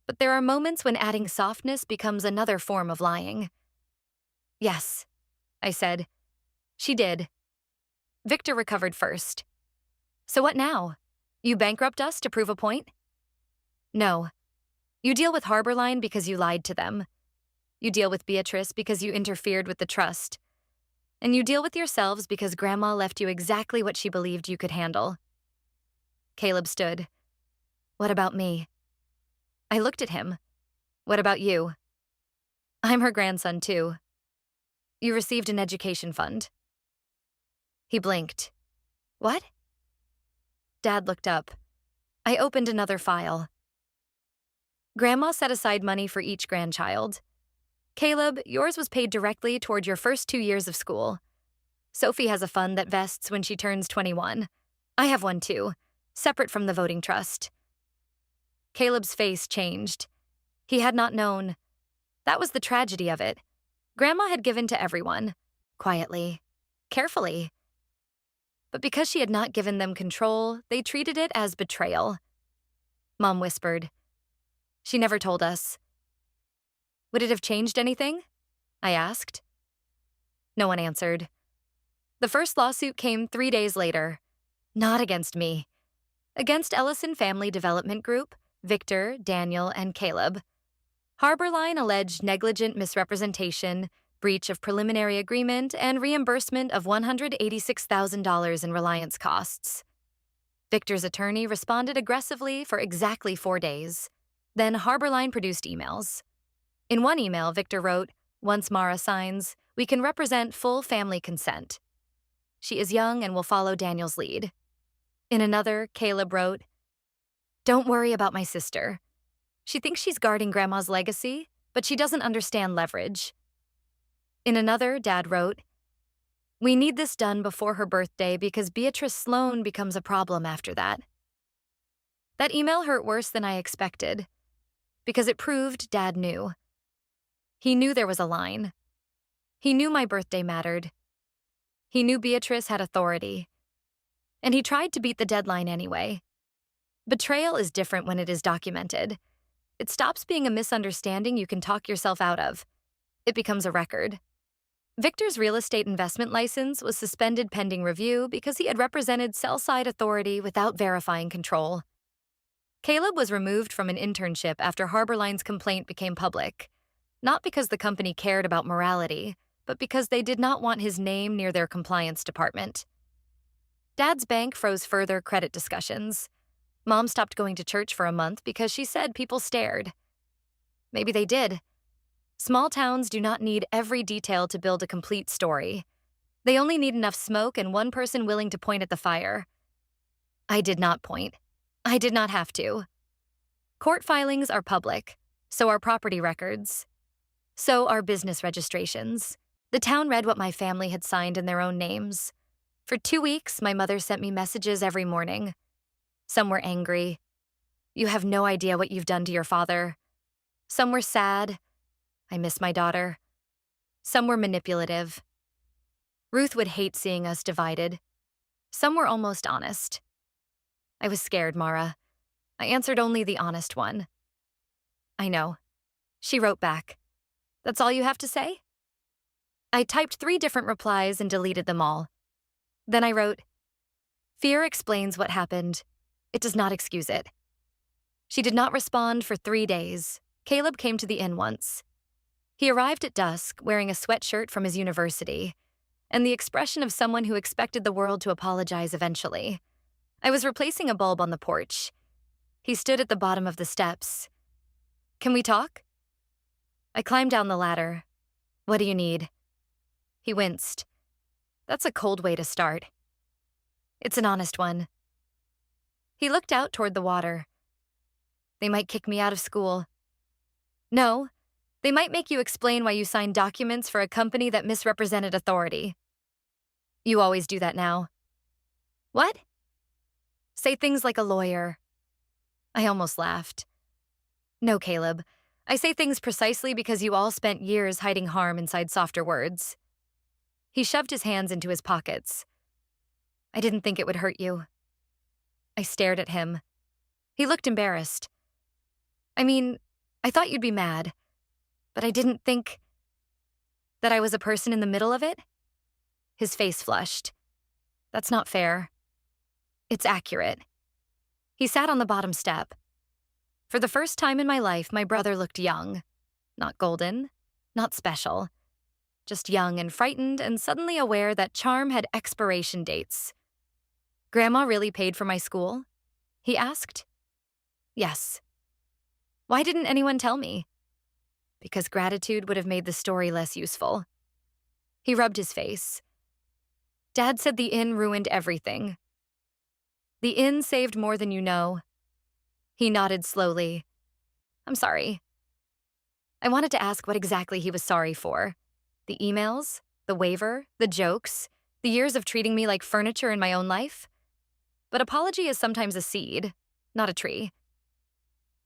But there are moments when adding softness becomes another form of lying. Yes, I said. She did. Victor recovered first. So what now? You bankrupt us to prove a point? No. You deal with Harborline because you lied to them. You deal with Beatrice because you interfered with the trust. And you deal with yourselves because Grandma left you exactly what she believed you could handle. Caleb stood. What about me? I looked at him. What about you? I'm her grandson, too. You received an education fund. He blinked. What? Dad looked up. I opened another file. Grandma set aside money for each grandchild. Caleb, yours was paid directly toward your first 2 years of school. Sophie has a fund that vests when she turns 21. I have one too, separate from the voting trust. Caleb's face changed. He had not known. That was the tragedy of it. Grandma had given to everyone, quietly, carefully. But because she had not given them control, they treated it as betrayal. Mom whispered. She never told us. Would it have changed anything? I asked. No one answered. The first lawsuit came 3 days later. Not against me. Against Ellison Family Development Group, Victor, Daniel, and Caleb. Harborline alleged negligent misrepresentation, breach of preliminary agreement, and reimbursement of $186,000 in reliance costs. Victor's attorney responded aggressively for exactly 4 days. Then Harborline produced emails. In one email, Victor wrote, "Once Mara signs, we can represent full family consent. She is young and will follow Daniel's lead." In another, Caleb wrote, "Don't worry about my sister. She thinks she's guarding Grandma's legacy, but she doesn't understand leverage." In another, Dad wrote, "We need this done before her birthday because Beatrice Sloan becomes a problem after that." That email hurt worse than I expected, because it proved Dad knew. He knew there was a line. He knew my birthday mattered. He knew Beatrice had authority. And he tried to beat the deadline anyway. Betrayal is different when it is documented. It stops being a misunderstanding you can talk yourself out of. It becomes a record. Victor's real estate investment license was suspended pending review because he had represented sell-side authority without verifying control. Caleb was removed from an internship after Harborline's complaint became public, not because the company cared about morality, but because they did not want his name near their compliance department. Dad's bank froze further credit discussions. Mom stopped going to church for a month because she said people stared. Maybe they did. Small towns do not need every detail to build a complete story. They only need enough smoke and one person willing to point at the fire. I did not point. I did not have to. Court filings are public, so are property records. So are business registrations. The town read what my family had signed in their own names. For 2 weeks, my mother sent me messages every morning. Some were angry. "You have no idea what you've done to your father." Some were sad. "I miss my daughter." Some were manipulative. Ruth would hate seeing us divided. Some were almost honest. I was scared, Mara. I answered only the honest one. "I know." She wrote back. "That's all you have to say?" I typed 3 different replies and deleted them all. Then I wrote, "Fear explains what happened. It does not excuse it." She did not respond for 3 days. Caleb came to the inn once. He arrived at dusk, wearing a sweatshirt from his university, and the expression of someone who expected the world to apologize eventually. I was replacing a bulb on the porch. He stood at the bottom of the steps. "Can we talk?" I climbed down the ladder. "What do you need?" He winced. "That's a cold way to start." "It's an honest one." He looked out toward the water. "They might kick me out of school." "No, they might make you explain why you signed documents for a company that misrepresented authority." "You always do that now." "What?" "Say things like a lawyer." I almost laughed. "No, Caleb. I say things precisely because you all spent years hiding harm inside softer words." He shoved his hands into his pockets. "I didn't think it would hurt you." I stared at him. He looked embarrassed. "I mean, I thought you'd be mad, but I didn't think that I was a person in the middle of it." His face flushed. "That's not fair. It's accurate." He sat on the bottom step. For the first time in my life, my brother looked young. Not golden, not special. Just young and frightened and suddenly aware that charm had expiration dates. "Grandma really paid for my school?" he asked. "Yes." "Why didn't anyone tell me?" "Because gratitude would have made the story less useful." He rubbed his face. "Dad said the inn ruined everything." "The inn saved more than you know." He nodded slowly. "I'm sorry." I wanted to ask what exactly he was sorry for. The emails, the waiver, the jokes, the years of treating me like furniture in my own life. But apology is sometimes a seed, not a tree.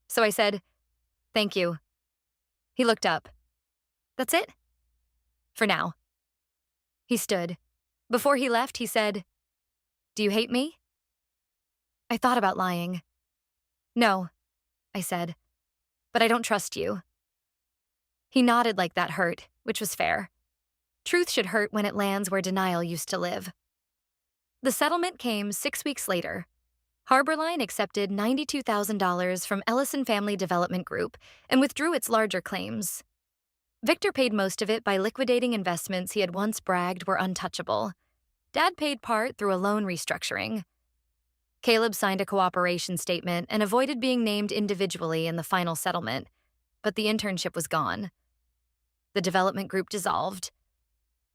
So I said, "Thank you." He looked up. "That's it?" "For now." He stood. Before he left, he said, "Do you hate me?" I thought about lying. "No," I said, "but I don't trust you." He nodded like that hurt, which was fair. Truth should hurt when it lands where denial used to live. The settlement came 6 weeks later. Harborline accepted $92,000 from Ellison Family Development Group and withdrew its larger claims. Victor paid most of it by liquidating investments he had once bragged were untouchable. Dad paid part through a loan restructuring. Caleb signed a cooperation statement and avoided being named individually in the final settlement, but the internship was gone. The development group dissolved.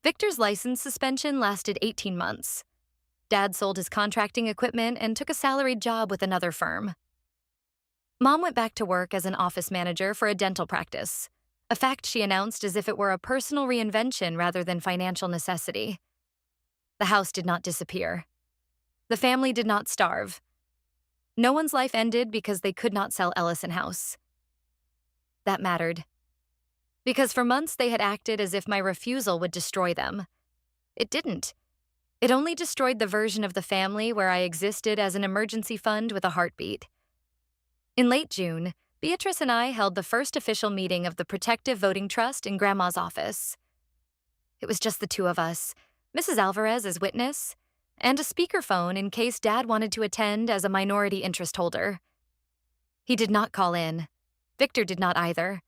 Victor's license suspension lasted 18 months. Dad sold his contracting equipment and took a salaried job with another firm. Mom went back to work as an office manager for a dental practice, a fact she announced as if it were a personal reinvention rather than financial necessity. The house did not disappear. The family did not starve. No one's life ended because they could not sell Ellison House. That mattered. Because for months they had acted as if my refusal would destroy them. It didn't. It only destroyed the version of the family where I existed as an emergency fund with a heartbeat. In late June, Beatrice and I held the first official meeting of the Protective Voting Trust in Grandma's office. It was just the two of us, Mrs. Alvarez as witness, and a speakerphone in case Dad wanted to attend as a minority interest holder. He did not call in. Victor did not either.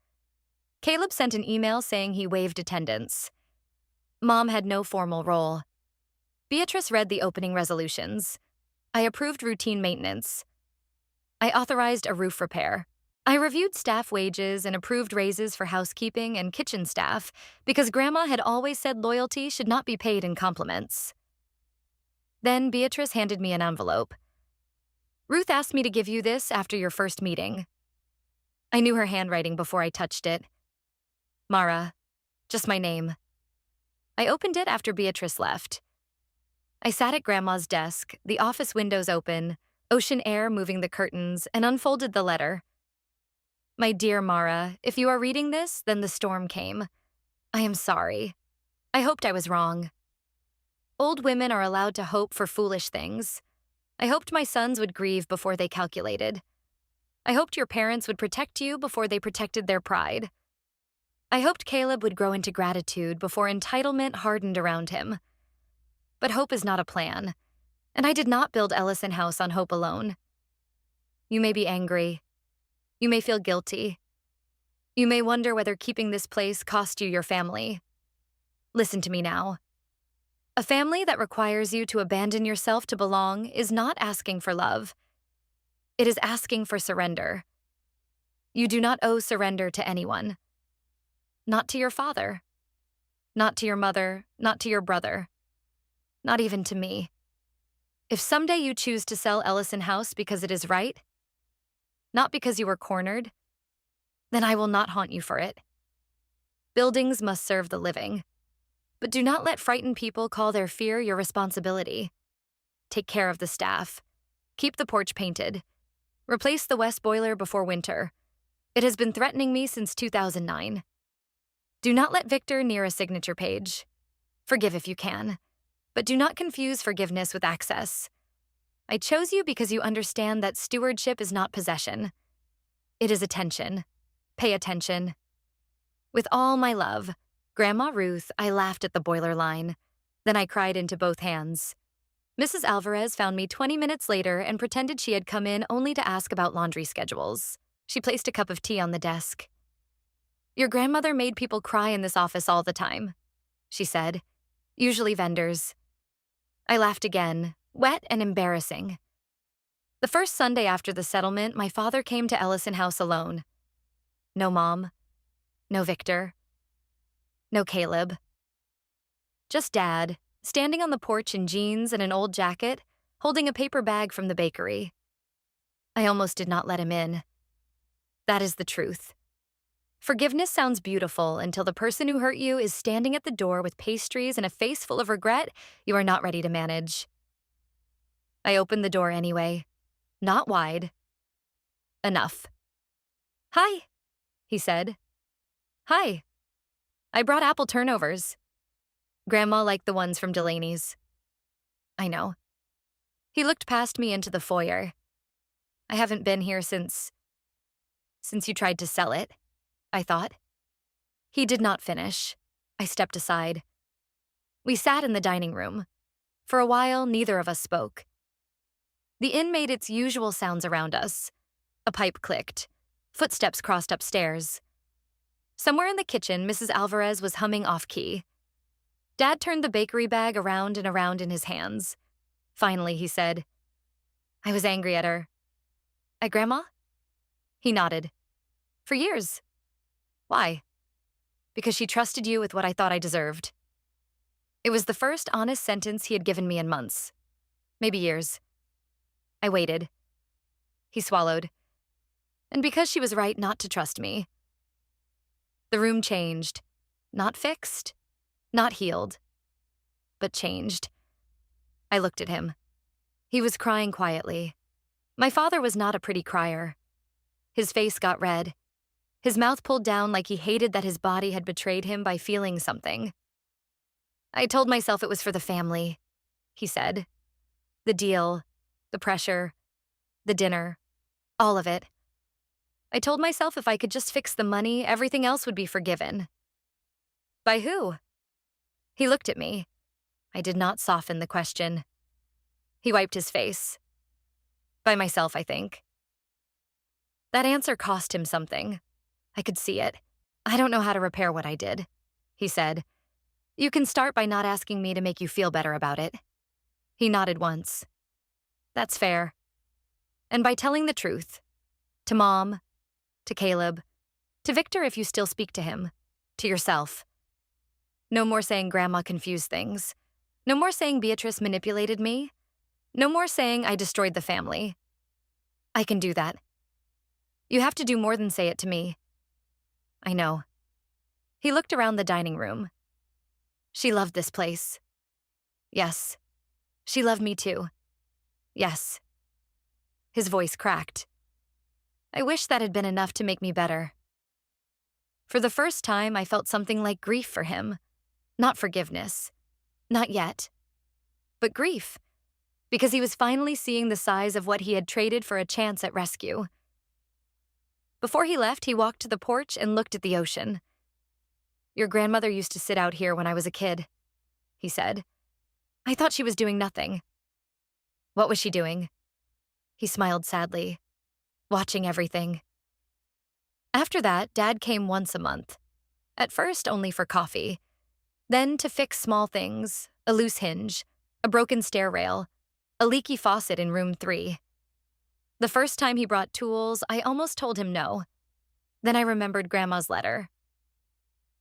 Caleb sent an email saying he waived attendance. Mom had no formal role. Beatrice read the opening resolutions. I approved routine maintenance. I authorized a roof repair. I reviewed staff wages and approved raises for housekeeping and kitchen staff because Grandma had always said loyalty should not be paid in compliments. Then Beatrice handed me an envelope. "Ruth asked me to give you this after your first meeting." I knew her handwriting before I touched it. Mara, just my name. I opened it after Beatrice left. I sat at Grandma's desk, the office windows open, ocean air moving the curtains, and unfolded the letter. "My dear Mara, if you are reading this, then the storm came. I am sorry. I hoped I was wrong. Old women are allowed to hope for foolish things. I hoped my sons would grieve before they calculated. I hoped your parents would protect you before they protected their pride. I hoped Caleb would grow into gratitude before entitlement hardened around him. But hope is not a plan, and I did not build Ellison House on hope alone. You may be angry. You may feel guilty. You may wonder whether keeping this place cost you your family. Listen to me now. A family that requires you to abandon yourself to belong is not asking for love. It is asking for surrender. You do not owe surrender to anyone. Not to your father. Not to your mother. Not to your brother. Not even to me. If someday you choose to sell Ellison House because it is right, not because you were cornered, then I will not haunt you for it. Buildings must serve the living. But do not let frightened people call their fear your responsibility. Take care of the staff. Keep the porch painted. Replace the west boiler before winter. It has been threatening me since 2009. Do not let Victor near a signature page. Forgive if you can, but do not confuse forgiveness with access. I chose you because you understand that stewardship is not possession. It is attention. Pay attention. With all my love, Grandma Ruth, I laughed at the boiler line. Then I cried into both hands. Mrs. Alvarez found me 20 minutes later and pretended she had come in only to ask about laundry schedules. She placed a cup of tea on the desk. Your grandmother made people cry in this office all the time, she said. Usually vendors. I laughed again, wet and embarrassing. The first Sunday after the settlement, my father came to Ellison House alone. No Mom. No Victor. No Caleb. Just Dad, standing on the porch in jeans and an old jacket, holding a paper bag from the bakery. I almost did not let him in. That is the truth. Forgiveness sounds beautiful until the person who hurt you is standing at the door with pastries and a face full of regret you are not ready to manage. I opened the door anyway. Not wide. Enough. Hi, he said. Hi. I brought apple turnovers. Grandma liked the ones from Delaney's. I know. He looked past me into the foyer. I haven't been here since you tried to sell it, I thought. He did not finish. I stepped aside. We sat in the dining room. For a while, neither of us spoke. The inn made its usual sounds around us. A pipe clicked. Footsteps crossed upstairs. Somewhere in the kitchen, Mrs. Alvarez was humming off-key. Dad turned the bakery bag around and around in his hands. Finally, he said, I was angry at her. At Grandma? He nodded. For years. Why? Because she trusted you with what I thought I deserved. It was the first honest sentence he had given me in months. Maybe years. I waited. He swallowed. And because she was right not to trust me. The room changed. Not fixed. Not healed. But changed. I looked at him. He was crying quietly. My father was not a pretty crier. His face got red. His mouth pulled down like he hated that his body had betrayed him by feeling something. I told myself it was for the family, he said. The deal, the pressure, the dinner, all of it. I told myself if I could just fix the money, everything else would be forgiven. By who? He looked at me. I did not soften the question. He wiped his face. By myself, I think. That answer cost him something. I could see it. I don't know how to repair what I did, he said. You can start by not asking me to make you feel better about it. He nodded once. That's fair. And by telling the truth. To Mom, to Caleb, to Victor if you still speak to him, to yourself. No more saying Grandma confused things. No more saying Beatrice manipulated me. No more saying I destroyed the family. I can do that. You have to do more than say it to me. I know. He looked around the dining room. She loved this place. Yes. She loved me too. Yes. His voice cracked. I wish that had been enough to make me better. For the first time, I felt something like grief for him. Not forgiveness. Not yet. But grief. Because he was finally seeing the size of what he had traded for a chance at rescue. Before he left, he walked to the porch and looked at the ocean. Your grandmother used to sit out here when I was a kid, he said. I thought she was doing nothing. What was she doing? He smiled sadly, watching everything. After that, Dad came once a month. At first, only for coffee. Then to fix small things, a loose hinge, a broken stair rail, a leaky faucet in room 3. The first time he brought tools, I almost told him no. Then I remembered Grandma's letter.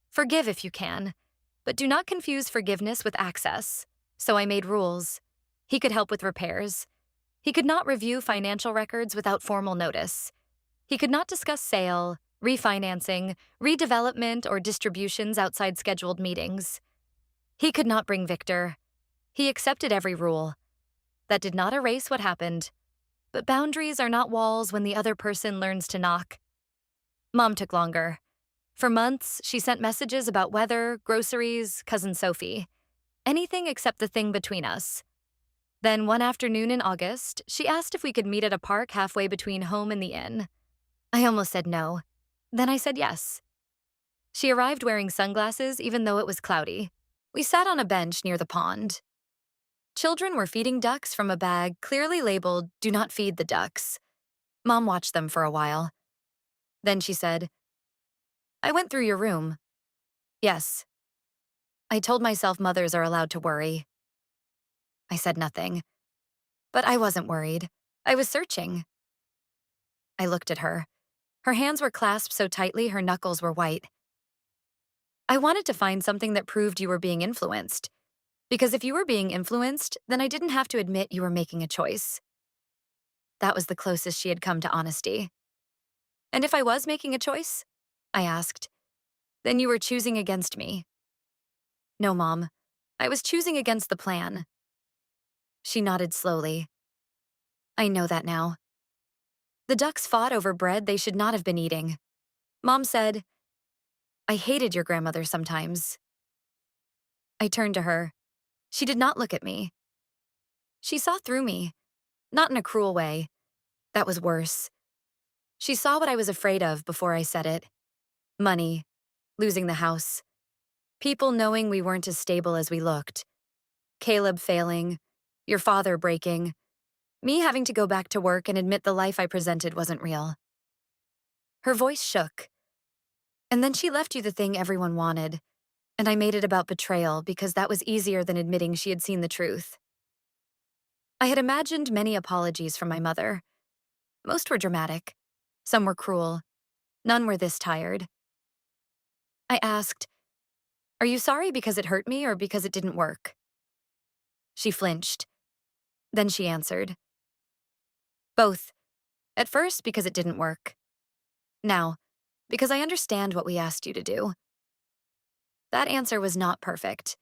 Forgive if you can, but do not confuse forgiveness with access. So I made rules. He could help with repairs. He could not review financial records without formal notice. He could not discuss sale, refinancing, redevelopment, or distributions outside scheduled meetings. He could not bring Victor. He accepted every rule. That did not erase what happened. But boundaries are not walls when the other person learns to knock. Mom took longer. For months, she sent messages about weather, groceries, Cousin Sophie. Anything except the thing between us. Then one afternoon in August, she asked if we could meet at a park halfway between home and the inn. I almost said no. Then I said yes. She arrived wearing sunglasses even though it was cloudy. We sat on a bench near the pond. Children were feeding ducks from a bag clearly labeled, "Do not feed the ducks." Mom watched them for a while. Then she said, "I went through your room." Yes. I told myself mothers are allowed to worry. I said nothing. But I wasn't worried. I was searching. I looked at her. Her hands were clasped so tightly her knuckles were white. I wanted to find something that proved you were being influenced. Because if you were being influenced, then I didn't have to admit you were making a choice. That was the closest she had come to honesty. And if I was making a choice? I asked. Then you were choosing against me. No, Mom. I was choosing against the plan. She nodded slowly. I know that now. The ducks fought over bread they should not have been eating. Mom said, I hated your grandmother sometimes. I turned to her. She did not look at me. She saw through me, not in a cruel way. That was worse. She saw what I was afraid of before I said it. Money, losing the house, people knowing we weren't as stable as we looked, Caleb failing, your father breaking, me having to go back to work and admit the life I presented wasn't real. Her voice shook. And then she left you the thing everyone wanted, and I made it about betrayal because that was easier than admitting she had seen the truth. I had imagined many apologies from my mother. Most were dramatic. Some were cruel. None were this tired. I asked, are you sorry because it hurt me or because it didn't work? She flinched. Then she answered, both. At first, because it didn't work. Now, because I understand what we asked you to do. That answer was not perfect.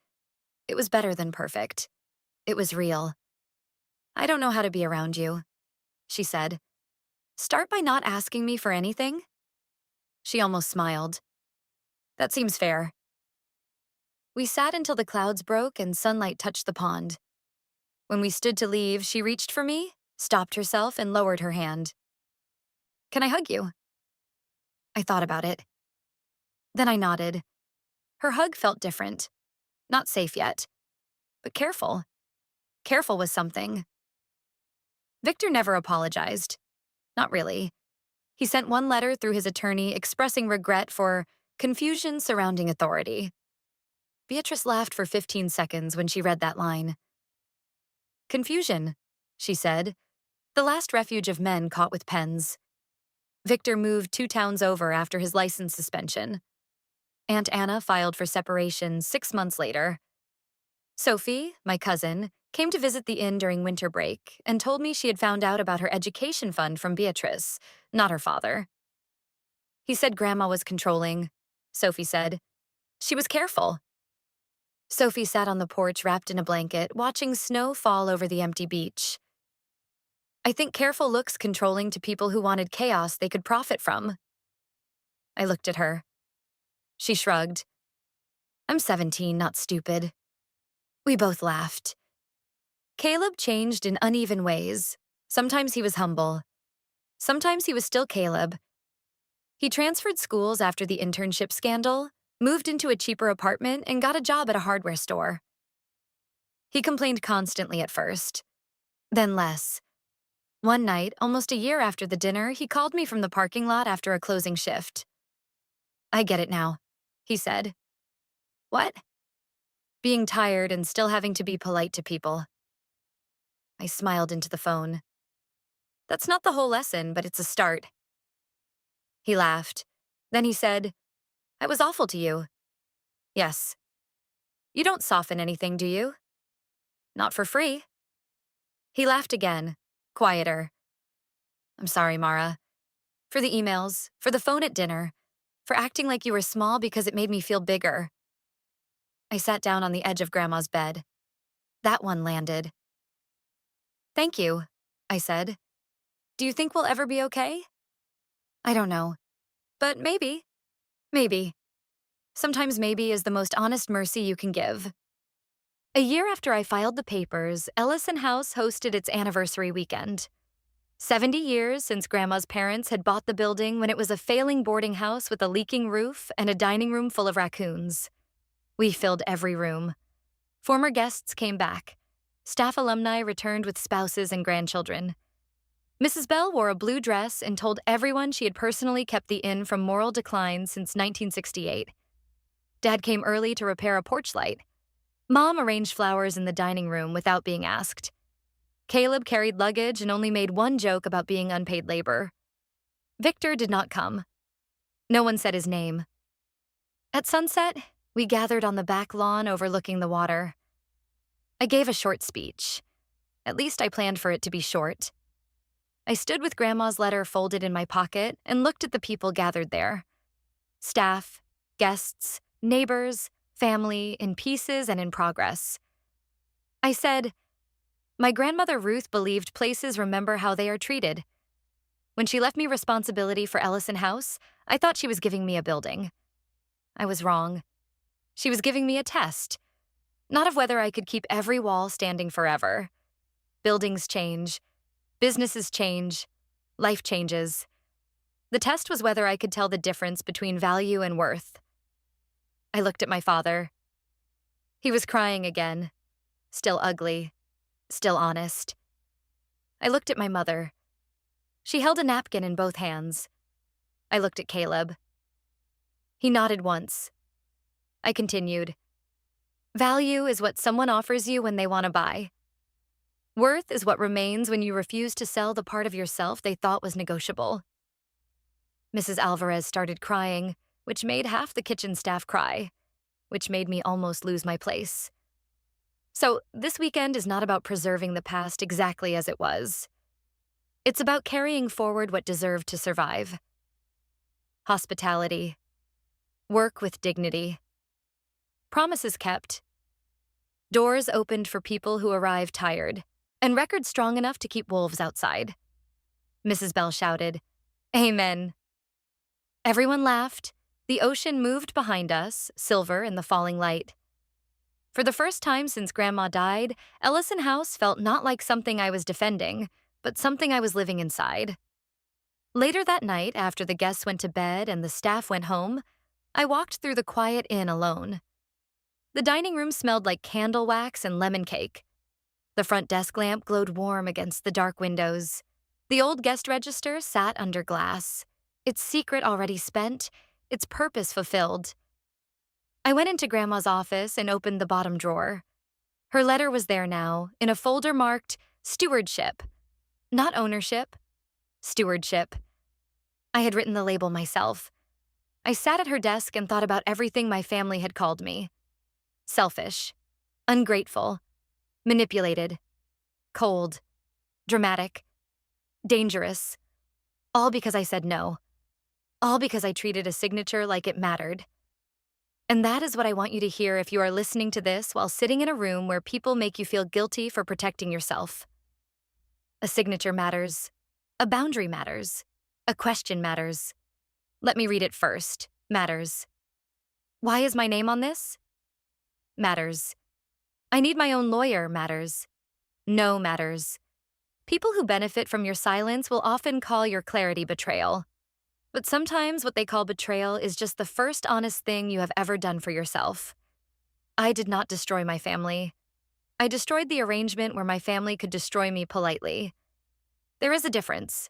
It was better than perfect. It was real. I don't know how to be around you, she said. Start by not asking me for anything? She almost smiled. That seems fair. We sat until the clouds broke and sunlight touched the pond. When we stood to leave, she reached for me, stopped herself, and lowered her hand. Can I hug you? I thought about it. Then I nodded. Her hug felt different. Not safe yet. But careful. Careful was something. Victor never apologized. Not really. He sent one letter through his attorney expressing regret for confusion surrounding authority. Beatrice laughed for 15 seconds when she read that line. Confusion, she said. The last refuge of men caught with pens. Victor moved 2 towns over after his license suspension. Aunt Anna filed for separation 6 months later. Sophie, my cousin, came to visit the inn during winter break and told me she had found out about her education fund from Beatrice, not her father. He said Grandma was controlling, Sophie said. She was careful. Sophie sat on the porch wrapped in a blanket, watching snow fall over the empty beach. I think careful looks controlling to people who wanted chaos they could profit from. I looked at her. She shrugged. I'm 17, not stupid. We both laughed. Caleb changed in uneven ways. Sometimes he was humble. Sometimes he was still Caleb. He transferred schools after the internship scandal, moved into a cheaper apartment, and got a job at a hardware store. He complained constantly at first, then less. One night, almost a year after the dinner, he called me from the parking lot after a closing shift. I get it now, he said. What? Being tired and still having to be polite to people. I smiled into the phone. That's not the whole lesson, but it's a start. He laughed. Then he said, I was awful to you. Yes. You don't soften anything, do you? Not for free. He laughed again, quieter. I'm sorry, Mara. For the emails, for the phone at dinner, for acting like you were small because it made me feel bigger. I sat down on the edge of Grandma's bed. That one landed. Thank you, I said. Do you think we'll ever be okay? I don't know. But maybe. Maybe. Sometimes maybe is the most honest mercy you can give. A year after I filed the papers, Ellison House hosted its anniversary weekend. 70 years since Grandma's parents had bought the building when it was a failing boarding house with a leaking roof and a dining room full of raccoons. We filled every room. Former guests came back. Staff alumni returned with spouses and grandchildren. Mrs. Bell wore a blue dress and told everyone she had personally kept the inn from moral decline since 1968. Dad came early to repair a porch light. Mom arranged flowers in the dining room without being asked. Caleb carried luggage and only made one joke about being unpaid labor. Victor did not come. No one said his name. At sunset, we gathered on the back lawn overlooking the water. I gave a short speech. At least I planned for it to be short. I stood with Grandma's letter folded in my pocket and looked at the people gathered there. Staff, guests, neighbors, family, in pieces and in progress. I said, "My grandmother Ruth believed places remember how they are treated. When she left me responsibility for Ellison House, I thought she was giving me a building. I was wrong. She was giving me a test, not of whether I could keep every wall standing forever. Buildings change, businesses change, life changes. The test was whether I could tell the difference between value and worth." I looked at my father. He was crying again, still ugly, still honest. I looked at my mother. She held a napkin in both hands. I looked at Caleb. He nodded once. I continued. Value is what someone offers you when they want to buy. Worth is what remains when you refuse to sell the part of yourself they thought was negotiable. Mrs. Alvarez started crying, which made half the kitchen staff cry, which made me almost lose my place. So this weekend is not about preserving the past exactly as it was. It's about carrying forward what deserved to survive. Hospitality. Work with dignity. Promises kept. Doors opened for people who arrived tired, and records strong enough to keep wolves outside. Mrs. Bell shouted, "Amen." Everyone laughed. The ocean moved behind us, silver in the falling light. For the first time since Grandma died, Ellison House felt not like something I was defending, but something I was living inside. Later that night, after the guests went to bed and the staff went home, I walked through the quiet inn alone. The dining room smelled like candle wax and lemon cake. The front desk lamp glowed warm against the dark windows. The old guest register sat under glass, its secret already spent, its purpose fulfilled. I went into Grandma's office and opened the bottom drawer. Her letter was there now, in a folder marked Stewardship. Not ownership. Stewardship. I had written the label myself. I sat at her desk and thought about everything my family had called me. Selfish. Ungrateful. Manipulated. Cold. Dramatic. Dangerous. All because I said no. All because I treated a signature like it mattered. And that is what I want you to hear if you are listening to this while sitting in a room where people make you feel guilty for protecting yourself. A signature matters. A boundary matters. A question matters. Let me read it first. Matters. Why is my name on this? Matters. I need my own lawyer matters. No matters. People who benefit from your silence will often call your clarity betrayal. But sometimes what they call betrayal is just the first honest thing you have ever done for yourself. I did not destroy my family. I destroyed the arrangement where my family could destroy me politely. There is a difference.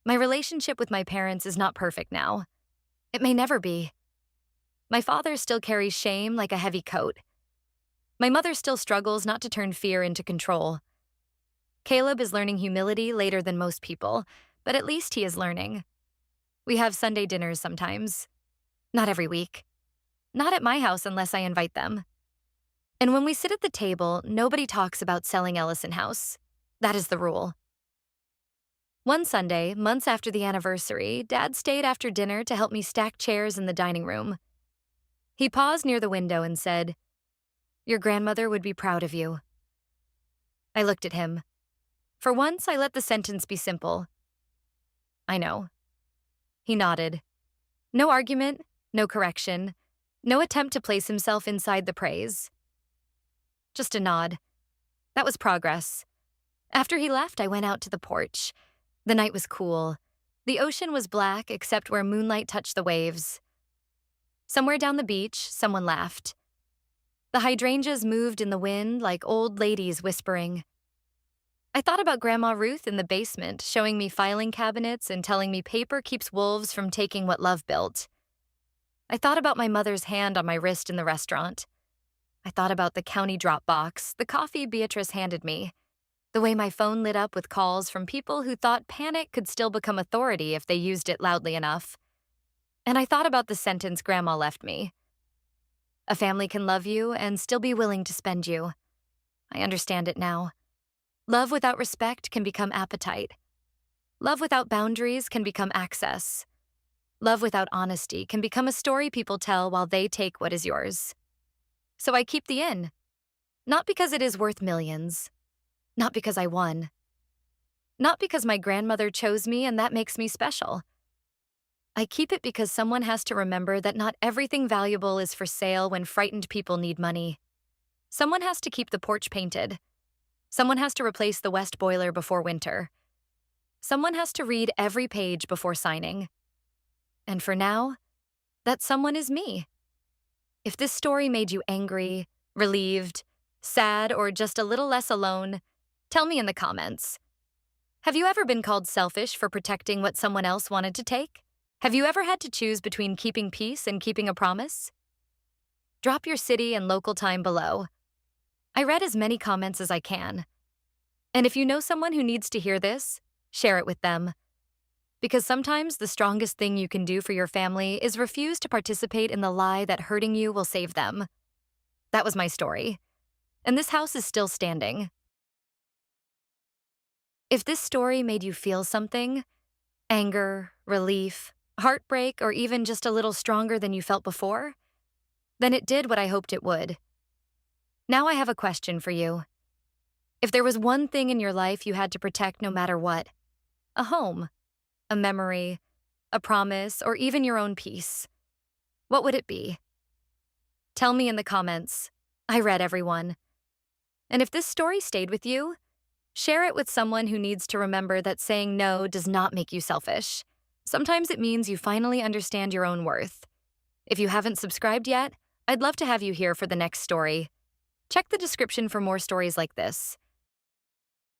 My relationship with my parents is not perfect now. It may never be. My father still carries shame like a heavy coat. My mother still struggles not to turn fear into control. Caleb is learning humility later than most people, but at least he is learning. We have Sunday dinners sometimes. Not every week. Not at my house unless I invite them. And when we sit at the table, nobody talks about selling Ellison House. That is the rule. One Sunday, months after the anniversary, Dad stayed after dinner to help me stack chairs in the dining room. He paused near the window and said, "Your grandmother would be proud of you." I looked at him. For once, I let the sentence be simple. I know. He nodded. No argument, no correction, no attempt to place himself inside the praise. Just a nod. That was progress. After he left, I went out to the porch. The night was cool. The ocean was black except where moonlight touched the waves. Somewhere down the beach, someone laughed. The hydrangeas moved in the wind like old ladies whispering. I thought about Grandma Ruth in the basement, showing me filing cabinets and telling me paper keeps wolves from taking what love built. I thought about my mother's hand on my wrist in the restaurant. I thought about the county drop box, the coffee Beatrice handed me, the way my phone lit up with calls from people who thought panic could still become authority if they used it loudly enough. And I thought about the sentence Grandma left me. A family can love you and still be willing to spend you. I understand it now. Love without respect can become appetite. Love without boundaries can become access. Love without honesty can become a story people tell while they take what is yours. So I keep the inn. Not because it is worth millions. Not because I won. Not because my grandmother chose me and that makes me special. I keep it because someone has to remember that not everything valuable is for sale when frightened people need money. Someone has to keep the porch painted. Someone has to replace the west boiler before winter. Someone has to read every page before signing. And for now, that someone is me. If this story made you angry, relieved, sad, or just a little less alone, tell me in the comments. Have you ever been called selfish for protecting what someone else wanted to take? Have you ever had to choose between keeping peace and keeping a promise? Drop your city and local time below. I read as many comments as I can. And if you know someone who needs to hear this, share it with them. Because sometimes the strongest thing you can do for your family is refuse to participate in the lie that hurting you will save them. That was my story. And this house is still standing. If this story made you feel something, anger, relief, heartbreak, or even just a little stronger than you felt before, then it did what I hoped it would. Now I have a question for you. If there was one thing in your life you had to protect no matter what, a home, a memory, a promise, or even your own peace, what would it be? Tell me in the comments. I read everyone. And if this story stayed with you, share it with someone who needs to remember that saying no does not make you selfish. Sometimes it means you finally understand your own worth. If you haven't subscribed yet, I'd love to have you here for the next story. Check the description for more stories like this.